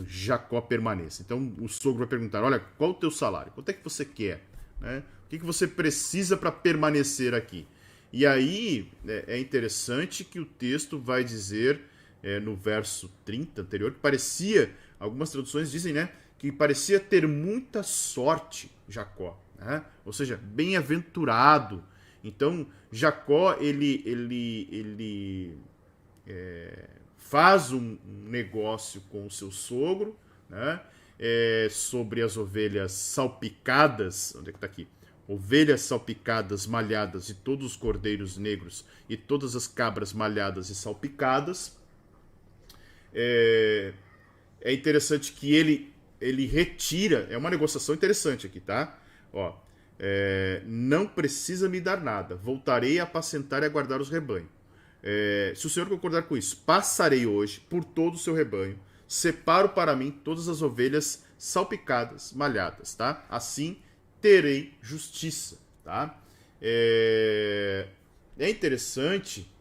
Jacó permaneça. Então o sogro vai perguntar, olha, qual o teu salário? Quanto é que você quer? Né? O que você precisa para permanecer aqui? E aí é interessante que o texto vai dizer no verso 30 anterior, que parecia, algumas traduções dizem, né, que parecia ter muita sorte Jacó, né? Ou seja, bem-aventurado. Então Jacó ele faz um negócio com o seu sogro, né, sobre as ovelhas salpicadas. Onde é que está aqui? Ovelhas salpicadas, malhadas, e todos os cordeiros negros, e todas as cabras malhadas e salpicadas. É interessante que ele retira, é uma negociação interessante aqui, tá? Ó, não precisa me dar nada, voltarei a apacentar e a guardar os rebanhos. Se o Senhor concordar com isso, passarei hoje por todo o seu rebanho, separo para mim todas as ovelhas salpicadas, malhadas, tá? Assim terei justiça, tá? É interessante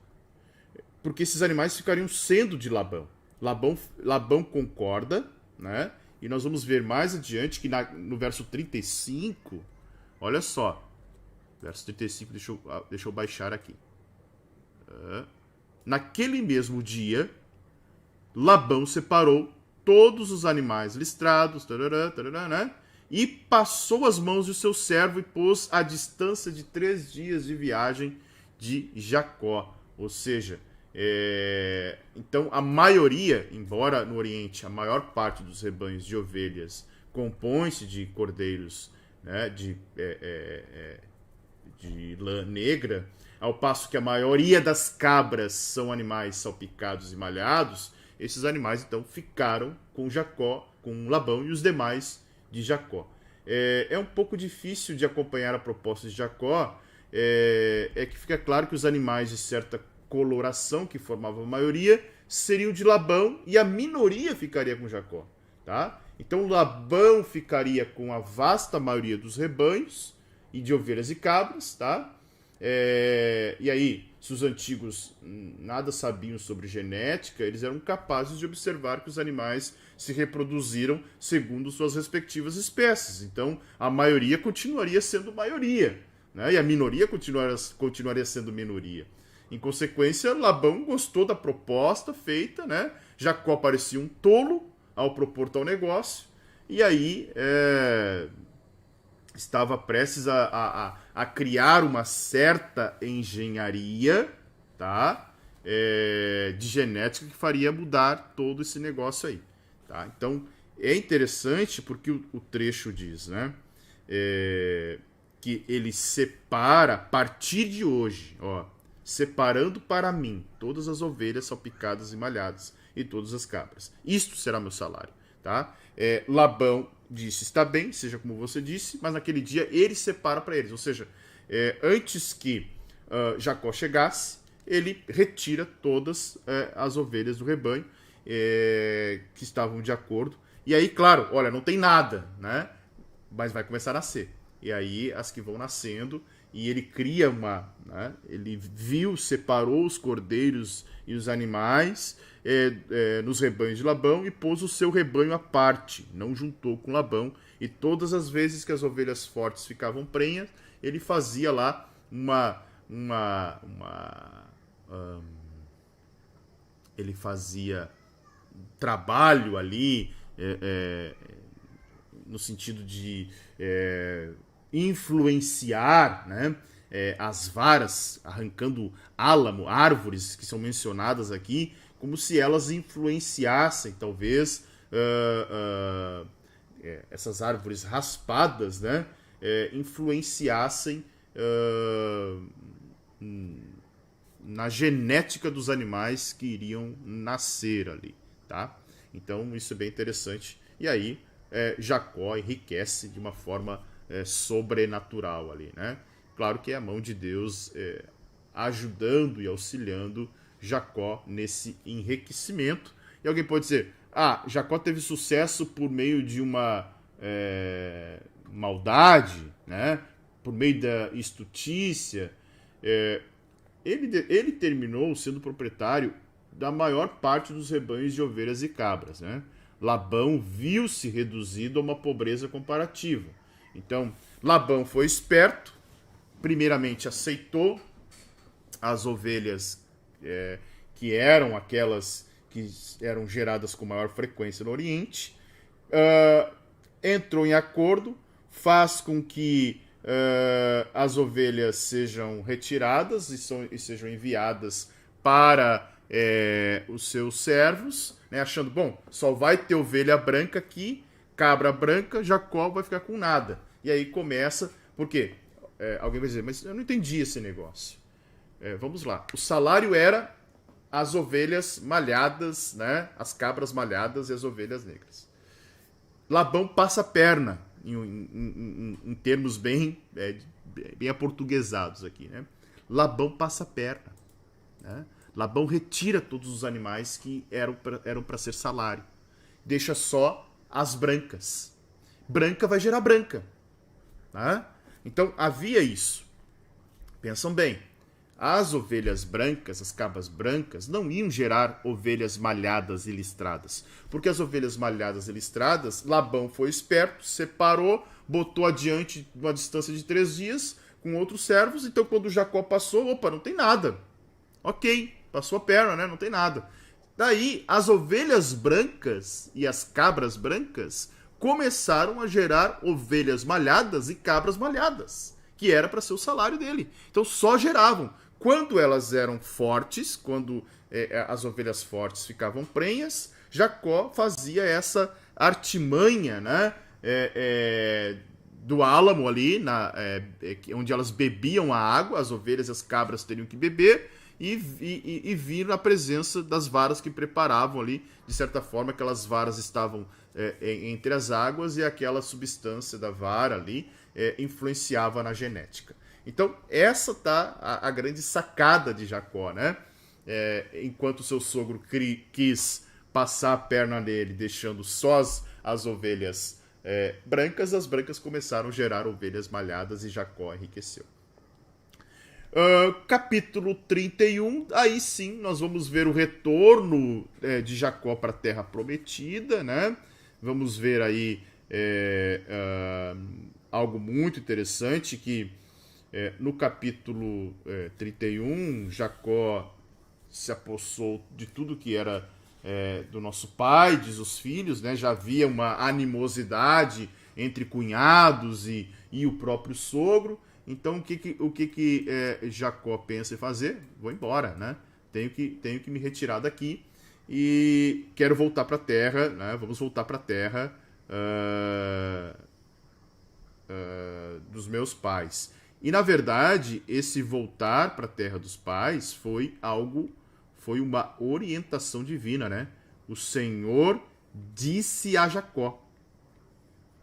porque esses animais ficariam sendo de Labão. Labão concorda, né? E nós vamos ver mais adiante que no verso 35, olha só, verso 35, deixa eu baixar aqui. Naquele mesmo dia, Labão separou todos os animais listrados, né? E passou as mãos do seu servo e pôs à distância de 3 dias de viagem de Jacó. Ou seja, então a maioria, embora no Oriente a maior parte dos rebanhos de ovelhas compõe-se de cordeiros, né, de lã negra, ao passo que a maioria das cabras são animais salpicados e malhados, esses animais então ficaram com Jacó, com Labão e os demais de Jacó. É um pouco difícil de acompanhar a proposta de Jacó, que fica claro que os animais de certa coloração, que formavam a maioria, seriam de Labão e a minoria ficaria com Jacó. Tá? Então Labão ficaria com a vasta maioria dos rebanhos e de ovelhas e cabras, tá? E aí, se os antigos nada sabiam sobre genética, eles eram capazes de observar que os animais se reproduziram segundo suas respectivas espécies. Então, a maioria continuaria sendo maioria, né? E a minoria continuaria sendo minoria. Em consequência, Labão gostou da proposta feita, né? Jacó parecia um tolo ao propor tal negócio, e aí estava prestes a criar uma certa engenharia, tá? De genética que faria mudar todo esse negócio aí. Tá? Então, é interessante porque o trecho diz, né? Que ele separa, a partir de hoje, ó, separando para mim todas as ovelhas salpicadas e malhadas e todas as cabras. Isto será meu salário. Tá? Labão disse, está bem, seja como você disse, mas naquele dia ele separa para eles. Ou seja, antes que Jacó chegasse, ele retira todas as ovelhas do rebanho que estavam de acordo. E aí, claro, olha, não tem nada, né? Mas vai começar a nascer. E aí as que vão nascendo, e ele cria né? Ele separou os cordeiros e os animais nos rebanhos de Labão e pôs o seu rebanho à parte, não juntou com Labão. E todas as vezes que as ovelhas fortes ficavam prenhas, ele fazia lá ele fazia trabalho ali no sentido de influenciar, né, as varas, arrancando árvores que são mencionadas aqui, como se elas influenciassem, talvez, essas árvores raspadas, né, influenciassem na genética dos animais que iriam nascer ali, tá? Então isso é bem interessante. E aí Jacó enriquece de uma forma sobrenatural ali, né? Claro que é a mão de Deus ajudando e auxiliando Jacó nesse enriquecimento. E alguém pode dizer, Jacó teve sucesso por meio de uma maldade, né? Por meio da estutícia. Ele terminou sendo proprietário da maior parte dos rebanhos de ovelhas e cabras, né? Labão viu-se reduzido a uma pobreza comparativa. Então, Labão foi esperto, primeiramente aceitou as ovelhas que eram aquelas que eram geradas com maior frequência no Oriente, entrou em acordo, faz com que as ovelhas sejam retiradas e sejam enviadas para os seus servos, né, achando, bom, só vai ter ovelha branca aqui, cabra branca, Jacó vai ficar com nada. E aí começa, por quê? Alguém vai dizer, mas eu não entendi esse negócio. Vamos lá. O salário era as ovelhas malhadas, né, as cabras malhadas e as ovelhas negras. Labão passa a perna Em termos bem aportuguesados aqui, né? Labão passa a perna, né? Labão retira todos os animais que eram para ser salário. Deixa só as brancas. Branca vai gerar branca. Né? Então havia isso. Pensam bem. As ovelhas brancas, as cabras brancas, não iam gerar ovelhas malhadas e listradas. Porque as ovelhas malhadas e listradas, Labão foi esperto, separou, botou adiante uma distância de 3 dias com outros servos. Então quando Jacó passou, opa, não tem nada. Ok, passou a perna, né? Não tem nada. Daí, as ovelhas brancas e as cabras brancas começaram a gerar ovelhas malhadas e cabras malhadas, que era para ser o salário dele. Então só geravam. Quando elas eram fortes, quando as ovelhas fortes ficavam prenhas, Jacó fazia essa artimanha, né? Do álamo ali, onde elas bebiam a água, as ovelhas e as cabras teriam que beber, e vir na presença das varas que preparavam ali. De certa forma, aquelas varas estavam entre as águas e aquela substância da vara ali influenciava na genética. Então, essa tá a grande sacada de Jacó, né? Enquanto seu sogro quis passar a perna nele, deixando só as ovelhas brancas, as brancas começaram a gerar ovelhas malhadas e Jacó enriqueceu. Capítulo 31, aí sim nós vamos ver o retorno de Jacó para a terra prometida, né? Vamos ver aí algo muito interessante, que no capítulo 31, Jacó se apossou de tudo que era do nosso pai, diz os filhos, né? Já havia uma animosidade entre cunhados e o próprio sogro. Então, o que Jacó pensa em fazer? Vou embora, né? Tenho que me retirar daqui e quero voltar para a terra, né? Vamos voltar para a terra dos meus pais. E, na verdade, esse voltar para a terra dos pais foi uma orientação divina, né? O Senhor disse a Jacó.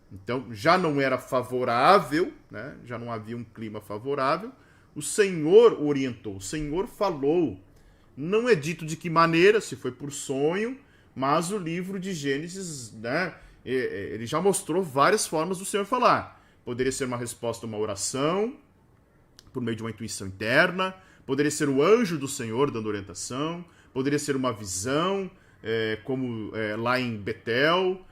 Então, já não era favorável, né? Já não havia um clima favorável. O Senhor orientou, o Senhor falou. Não é dito de que maneira, se foi por sonho, mas o livro de Gênesis, né? Ele já mostrou várias formas do Senhor falar. Poderia ser uma resposta a uma oração, por meio de uma intuição interna. Poderia ser o anjo do Senhor dando orientação. Poderia ser uma visão, como lá em Betel.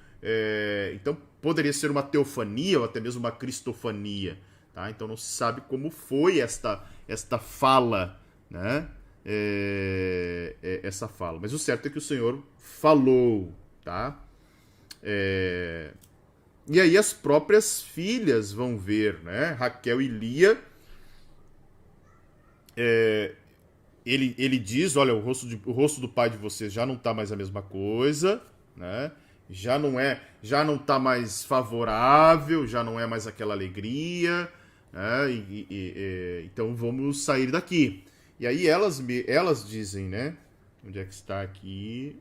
Então, poderia ser uma teofania ou até mesmo uma cristofania. Tá? Então, não se sabe como foi esta fala, né? Essa fala. Mas o certo é que o Senhor falou. Tá? E aí as próprias filhas vão ver, né? Raquel e Lia. Ele diz, olha, o rosto do pai de vocês já não está mais a mesma coisa, né? Já não está mais favorável, já não é mais aquela alegria, né? Então vamos sair daqui. E aí elas dizem, né? Onde é que está aqui?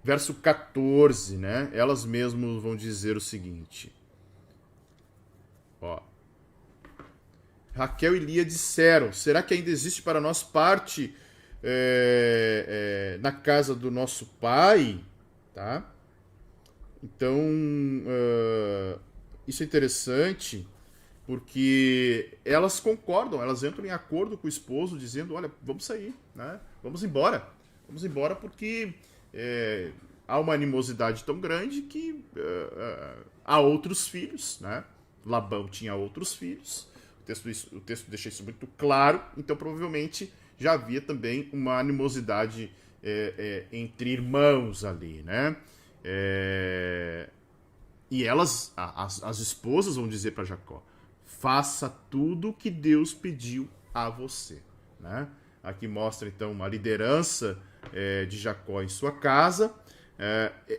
Verso 14, né? Elas mesmas vão dizer o seguinte. Ó. Raquel e Lia disseram, será que ainda existe para nós parte na casa do nosso pai? Tá? Então, isso é interessante, porque elas concordam, elas entram em acordo com o esposo, dizendo, olha, vamos sair, né? Vamos embora porque há uma animosidade tão grande que há outros filhos, né? Labão tinha outros filhos, o texto deixa isso muito claro, então provavelmente já havia também uma animosidade entre irmãos ali, né? E elas, as esposas vão dizer para Jacó, faça tudo o que Deus pediu a você, né? Aqui mostra então uma liderança de Jacó em sua casa,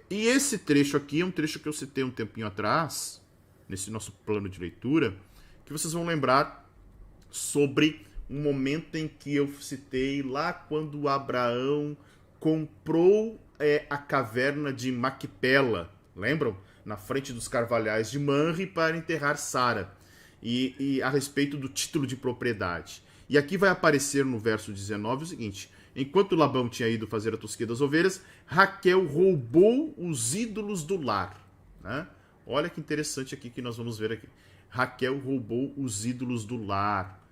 e esse trecho aqui é um trecho que eu citei um tempinho atrás, nesse nosso plano de leitura, que vocês vão lembrar sobre um momento em que eu citei lá quando Abraão comprou a caverna de Maquipela. Lembram? na frente dos carvalhais de Manre para enterrar Sara, e a respeito do título de propriedade. E aqui vai aparecer no verso 19 o seguinte: enquanto Labão tinha ido fazer a tosquia das ovelhas, Raquel roubou os ídolos do lar. Né? Olha que interessante aqui que nós vamos ver aqui. Raquel roubou os ídolos do lar.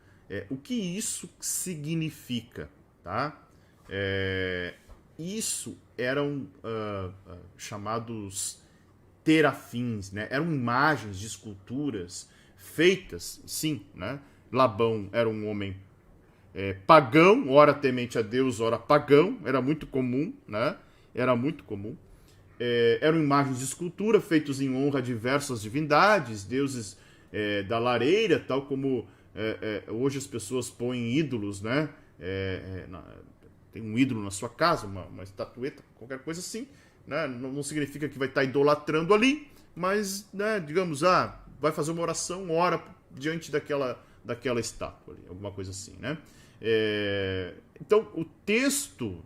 O que isso significa? Tá? Isso eram chamados terafins, né? Eram imagens de esculturas feitas, sim, né? Labão era um homem pagão, ora temente a Deus, ora pagão, era muito comum, né? Era muito comum. Eram imagens de escultura feitas em honra a diversas divindades, deuses da lareira, tal como hoje as pessoas põem ídolos, né? Tem um ídolo na sua casa, uma estatueta, qualquer coisa assim, né? Não significa que vai estar idolatrando ali, mas, né, digamos, vai fazer uma oração, ora diante daquela estátua ali, alguma coisa assim, né? Então, o texto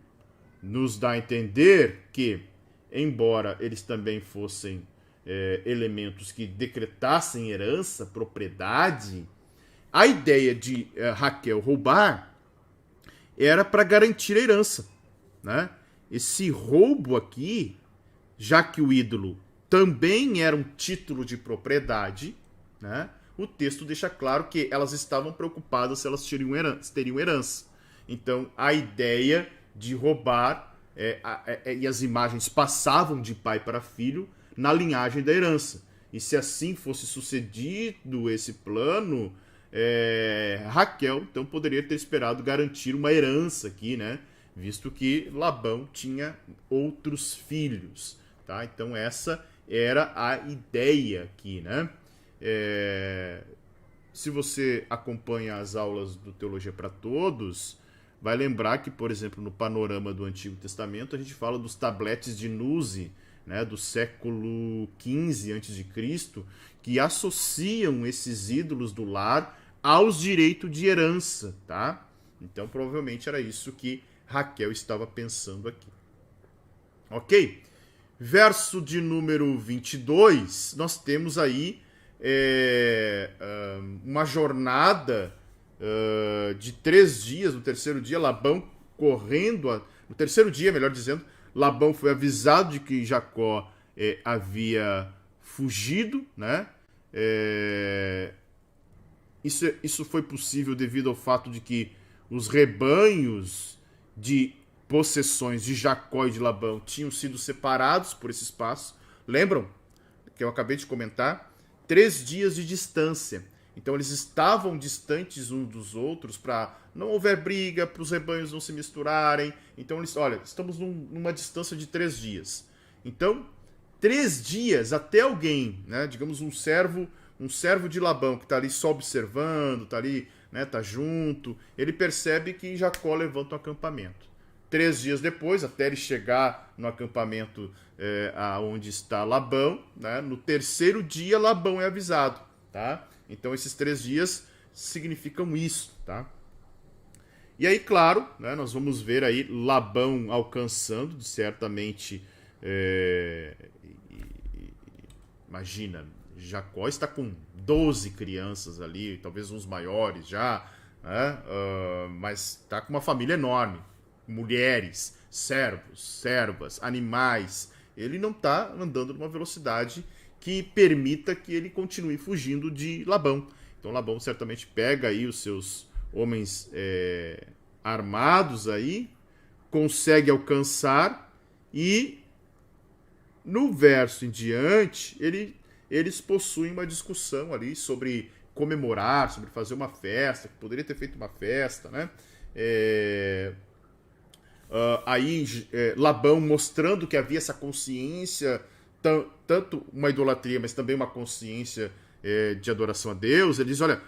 nos dá a entender que, embora eles também fossem elementos que decretassem herança, propriedade, a ideia de Raquel roubar era para garantir a herança, né? Esse roubo aqui, já que o ídolo também era um título de propriedade, né? O texto deixa claro que elas estavam preocupadas se elas teriam herança. Então, a ideia de roubar, e as imagens passavam de pai para filho na linhagem da herança. E se assim fosse sucedido esse plano, Raquel então poderia ter esperado garantir uma herança aqui, né? Visto que Labão tinha outros filhos. Tá? Então, essa era a ideia aqui, né? Se você acompanha as aulas do Teologia para Todos, vai lembrar que, por exemplo, no panorama do Antigo Testamento, a gente fala dos tabletes de Nuzi, né, do século XV a.C., que associam esses ídolos do lar aos direitos de herança. Tá? Então, provavelmente era isso que Raquel estava pensando aqui. Ok? Verso de número 22, nós temos aí uma jornada de 3 dias. No terceiro dia, Labão correndo... No terceiro dia, melhor dizendo, Labão foi avisado de que Jacó havia fugido, né? Isso foi possível devido ao fato de que os rebanhos de possessões de Jacó e de Labão tinham sido separados por esse espaço. Lembram que eu acabei de comentar? 3 dias de distância. Então eles estavam distantes uns dos outros para não houver briga, para os rebanhos não se misturarem. Então eles, olha, estamos numa distância de 3 dias. Então, 3 dias até alguém, né, digamos um servo de Labão que está ali só observando, está ali, né, tá junto, ele percebe que Jacó levanta um acampamento. 3 dias depois, até ele chegar no acampamento onde está Labão, né, no terceiro dia Labão é avisado. Tá? Então esses 3 dias significam isso. Tá? E aí, claro, né, nós vamos ver aí Labão alcançando, certamente, imagina, Jacó está com 12 crianças ali, talvez uns maiores já, né, mas está com uma família enorme. Mulheres, servos, servas, animais. Ele não está andando numa velocidade que permita que ele continue fugindo de Labão. Então Labão certamente pega aí os seus homens armados aí, consegue alcançar, e no verso em diante eles possuem uma discussão ali sobre comemorar, sobre fazer uma festa, que poderia ter feito uma festa, né? Labão mostrando que havia essa consciência, tanto uma idolatria, mas também uma consciência de adoração a Deus. Ele diz, olha,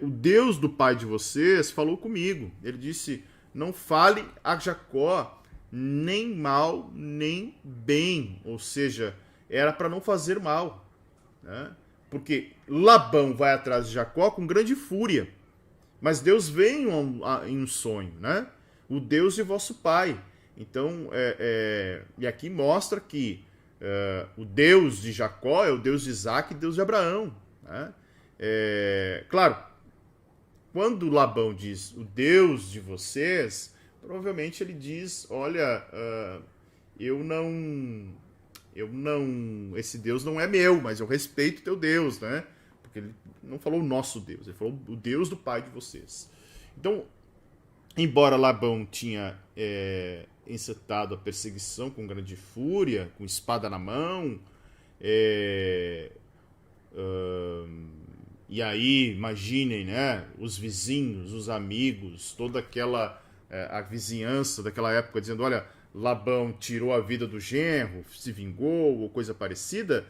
o Deus do pai de vocês falou comigo. Ele disse, não fale a Jacó nem mal, nem bem. Ou seja, era para não fazer mal, né? Porque Labão vai atrás de Jacó com grande fúria. Mas Deus vem em um sonho, né? O Deus de vosso pai. Então, e aqui mostra que o Deus de Jacó é o Deus de Isaac e Deus de Abraão. Né? Claro, quando Labão diz o Deus de vocês, provavelmente ele diz, olha, esse Deus não é meu, mas eu respeito teu Deus, né? Porque ele não falou o nosso Deus, ele falou o Deus do pai de vocês. Então, embora Labão tinha encetado a perseguição com grande fúria, com espada na mão, e aí, imaginem, né, os vizinhos, os amigos, toda aquela a vizinhança daquela época dizendo, olha, Labão tirou a vida do genro, se vingou, ou coisa parecida,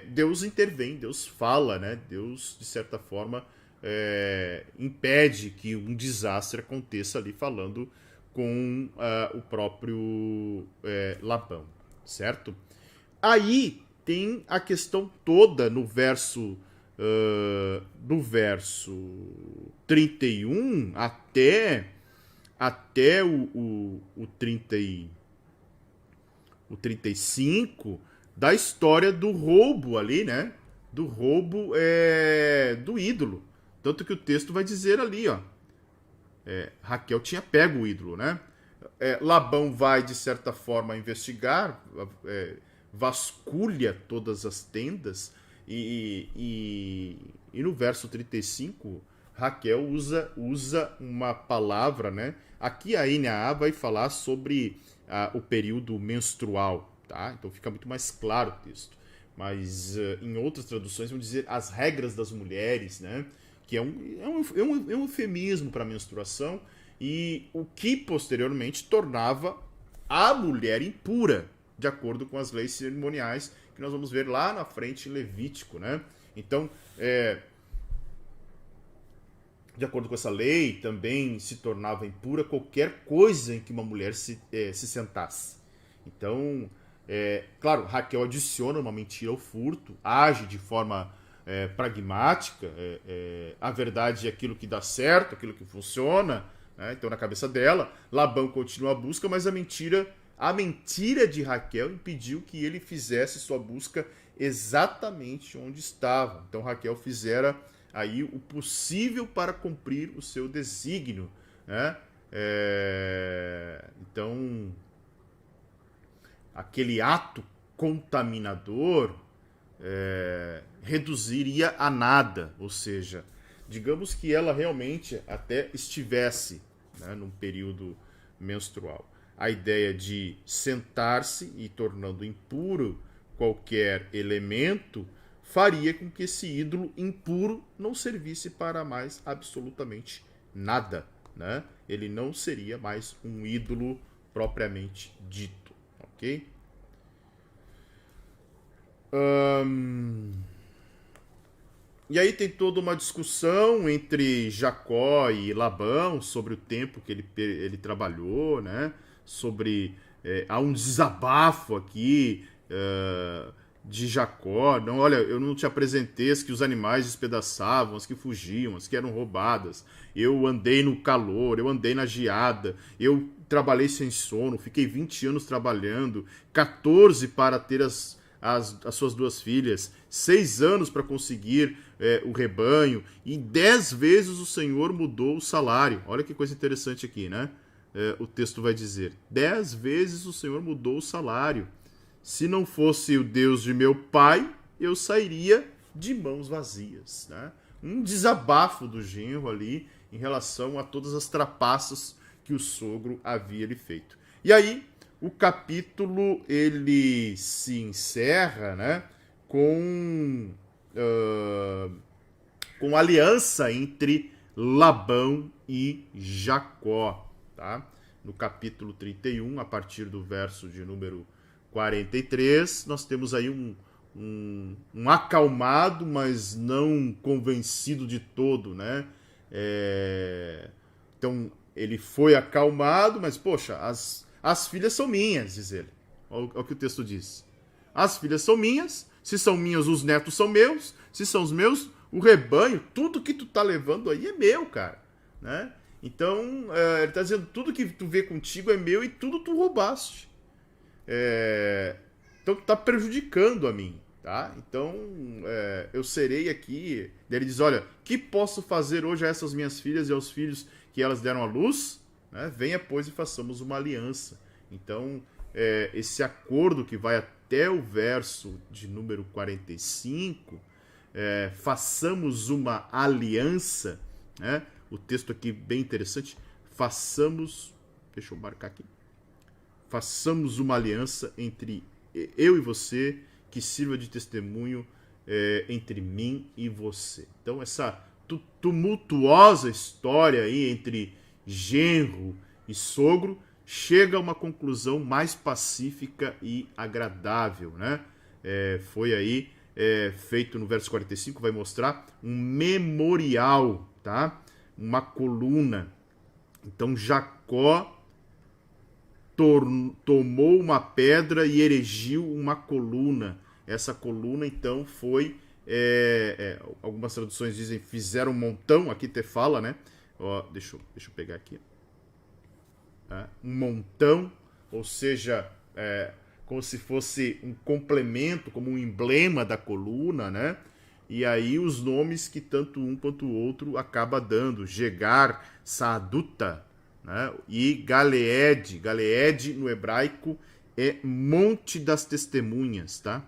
Deus intervém, Deus fala, né, Deus, de certa forma, impede que um desastre aconteça ali, falando com o próprio Labão, certo? Aí tem a questão toda no verso do verso 31 até o 35 da história do roubo ali, né? Do roubo do ídolo. Tanto que o texto vai dizer ali, ó. Raquel tinha pego o ídolo, né? Labão vai, de certa forma, investigar, vasculha todas as tendas, e no verso 35, Raquel usa uma palavra, né? Aqui a NAA vai falar sobre o período menstrual, tá? Então fica muito mais claro o texto. Mas em outras traduções vão dizer as regras das mulheres, né? Que é um eufemismo para menstruação, e o que posteriormente tornava a mulher impura, de acordo com as leis cerimoniais que nós vamos ver lá na frente em Levítico, né? Então, de acordo com essa lei, também se tornava impura qualquer coisa em que uma mulher se sentasse. Então, claro, Raquel adiciona uma mentira ao furto, age de forma pragmática, a verdade é aquilo que dá certo, aquilo que funciona, né? Então, na cabeça dela, Labão continua a busca, mas a mentira de Raquel impediu que ele fizesse sua busca exatamente onde estava. Então, Raquel fizera aí o possível para cumprir o seu desígnio, né? Então, aquele ato contaminador reduziria a nada, ou seja, digamos que ela realmente até estivesse, né, num período menstrual. A ideia de sentar-se e tornando impuro qualquer elemento faria com que esse ídolo impuro não servisse para mais absolutamente nada, né? Ele não seria mais um ídolo propriamente dito, ok? E aí tem toda uma discussão entre Jacó e Labão sobre o tempo que ele trabalhou, né? Há um desabafo aqui de Jacó. Não, olha, eu não te apresentei as que os animais despedaçavam, as que fugiam, as que eram roubadas. Eu andei no calor, eu andei na geada, eu trabalhei sem sono, fiquei 20 anos trabalhando, 14 para ter as suas 2 filhas, 6 anos para conseguir o rebanho, e 10 vezes o Senhor mudou o salário. Olha que coisa interessante aqui, né? O texto vai dizer, 10 vezes o Senhor mudou o salário. Se não fosse o Deus de meu pai, eu sairia de mãos vazias, né? Um desabafo do genro ali em relação a todas as trapaças que o sogro havia lhe feito. E aí, o capítulo ele se encerra, né, com a aliança entre Labão e Jacó. Tá? No capítulo 31, a partir do verso de número 43, nós temos aí um acalmado, mas não convencido de todo, né? Então, ele foi acalmado, mas, poxa, as filhas são minhas, diz ele. Olha o que o texto diz. As filhas são minhas, se são minhas, os netos são meus, se são os meus, o rebanho, tudo que tu tá levando aí é meu, cara. Né? Então, ele tá dizendo, tudo que tu vê contigo é meu e tudo tu roubaste. então tu tá prejudicando a mim, tá? Então, eu serei aqui. Ele diz, olha, que posso fazer hoje a essas minhas filhas e aos filhos que elas deram à luz? Né? Venha, pois, e façamos uma aliança. Então, esse acordo que vai até o verso de número 45, façamos uma aliança, né? O texto aqui bem interessante, deixa eu marcar aqui, façamos uma aliança entre eu e você, que sirva de testemunho entre mim e você. Então essa tumultuosa história aí entre genro e sogro chega a uma conclusão mais pacífica e agradável, né? Foi aí feito no verso 45, vai mostrar um memorial, tá? Uma coluna. Então Jacó tomou uma pedra e erigiu uma coluna. Essa coluna, então, foi... algumas traduções dizem fizeram um montão. Aqui te fala, né? Ó, deixa eu pegar aqui. Um montão, ou seja, como se fosse um complemento, como um emblema da coluna, né? E aí os nomes que tanto um quanto o outro acaba dando. Gegar, Saaduta, né? E Galeed. Galeed no hebraico é Monte das Testemunhas, tá?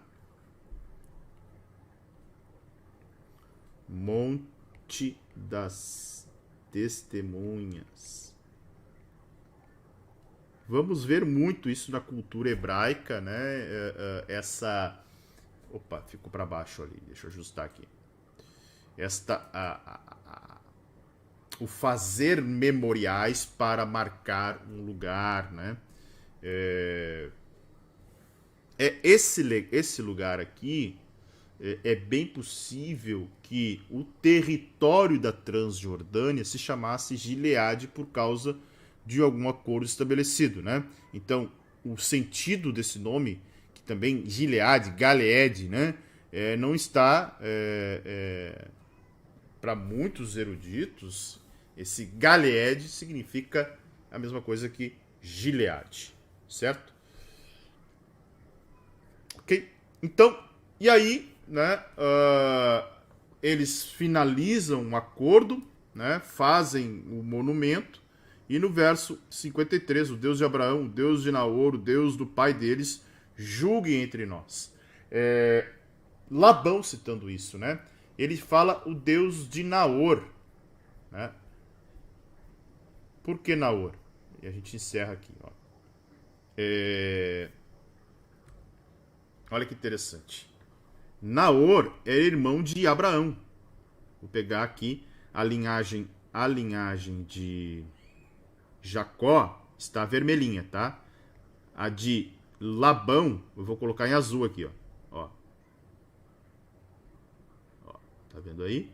Monte das Testemunhas. Vamos ver muito isso na cultura hebraica, né? Opa, ficou para baixo ali. Deixa eu ajustar aqui. O fazer memoriais para marcar um lugar, né? Esse lugar aqui é bem possível que o território da Transjordânia se chamasse Gileade por causa de algum acordo estabelecido, né? Então, o sentido desse nome, que também Gileade, Galeed, né? Não está para muitos eruditos, esse Galeed significa a mesma coisa que Gileade, certo? Ok? Então, e aí, né? Eles finalizam um acordo, né? Fazem o monumento. E no verso 53, o Deus de Abraão, o Deus de Naor, o Deus do pai deles, julgue entre nós. Labão citando isso, né? Ele fala o Deus de Naor, né? Por que Naor? E a gente encerra aqui, ó. Olha que interessante. Naor é irmão de Abraão. Vou pegar aqui a linhagem de Jacó está vermelhinha, tá? A de Labão, eu vou colocar em azul aqui, ó. Tá vendo aí?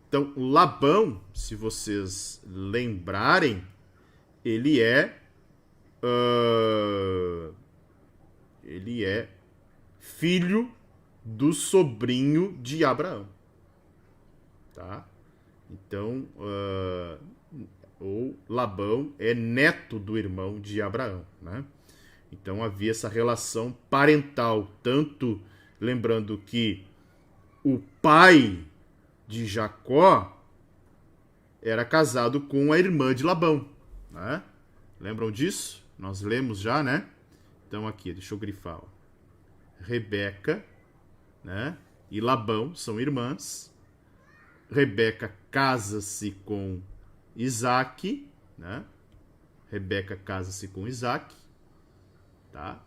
Então, Labão, se vocês lembrarem, ele é filho do sobrinho de Abraão, tá? Então, ou Labão é neto do irmão de Abraão, né? Então havia essa relação parental, tanto lembrando que o pai de Jacó era casado com a irmã de Labão, né? Lembram disso? Nós lemos já, né? Então aqui, deixa eu grifar, ó. Rebeca, né? E Labão são irmãs. Rebeca casa-se com Isaac, né? Rebeca casa-se com Isaac, tá?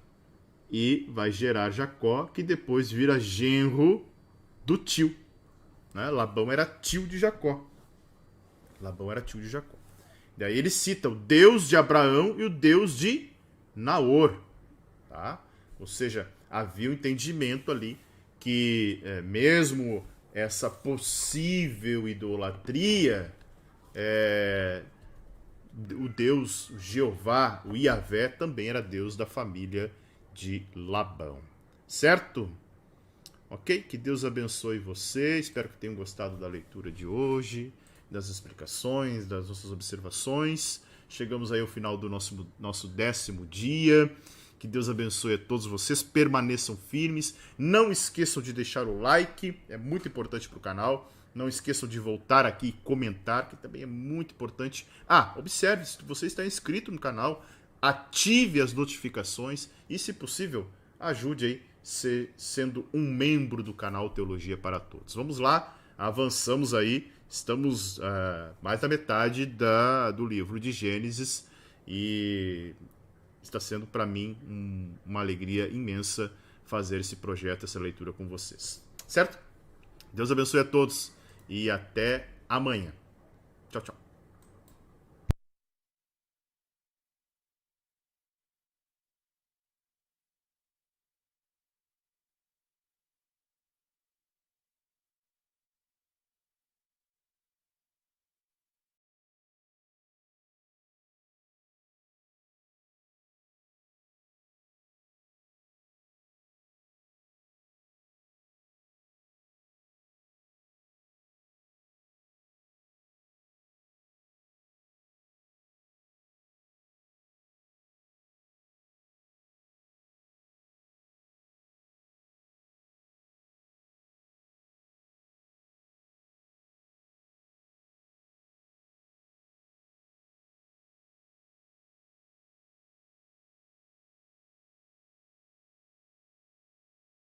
E vai gerar Jacó, que depois vira genro do tio, né? Labão era tio de Jacó. Daí ele cita o Deus de Abraão e o Deus de Naor, tá? Ou seja, havia um entendimento ali que mesmo essa possível idolatria, o Deus, o Jeová, o Iavé, também era Deus da família de Labão. Certo? Ok? Que Deus abençoe você. Espero que tenham gostado da leitura de hoje, das explicações, das nossas observações. Chegamos aí ao final do nosso 10º dia. Que Deus abençoe a todos vocês, permaneçam firmes, não esqueçam de deixar o like, é muito importante para o canal, não esqueçam de voltar aqui e comentar, que também é muito importante. Observe, se você está inscrito no canal, ative as notificações e, se possível, ajude aí sendo um membro do canal Teologia para Todos. Vamos lá, avançamos aí, estamos mais da metade do livro de Gênesis e está sendo para mim uma alegria imensa fazer esse projeto, essa leitura com vocês. Certo? Deus abençoe a todos e até amanhã. Tchau, tchau.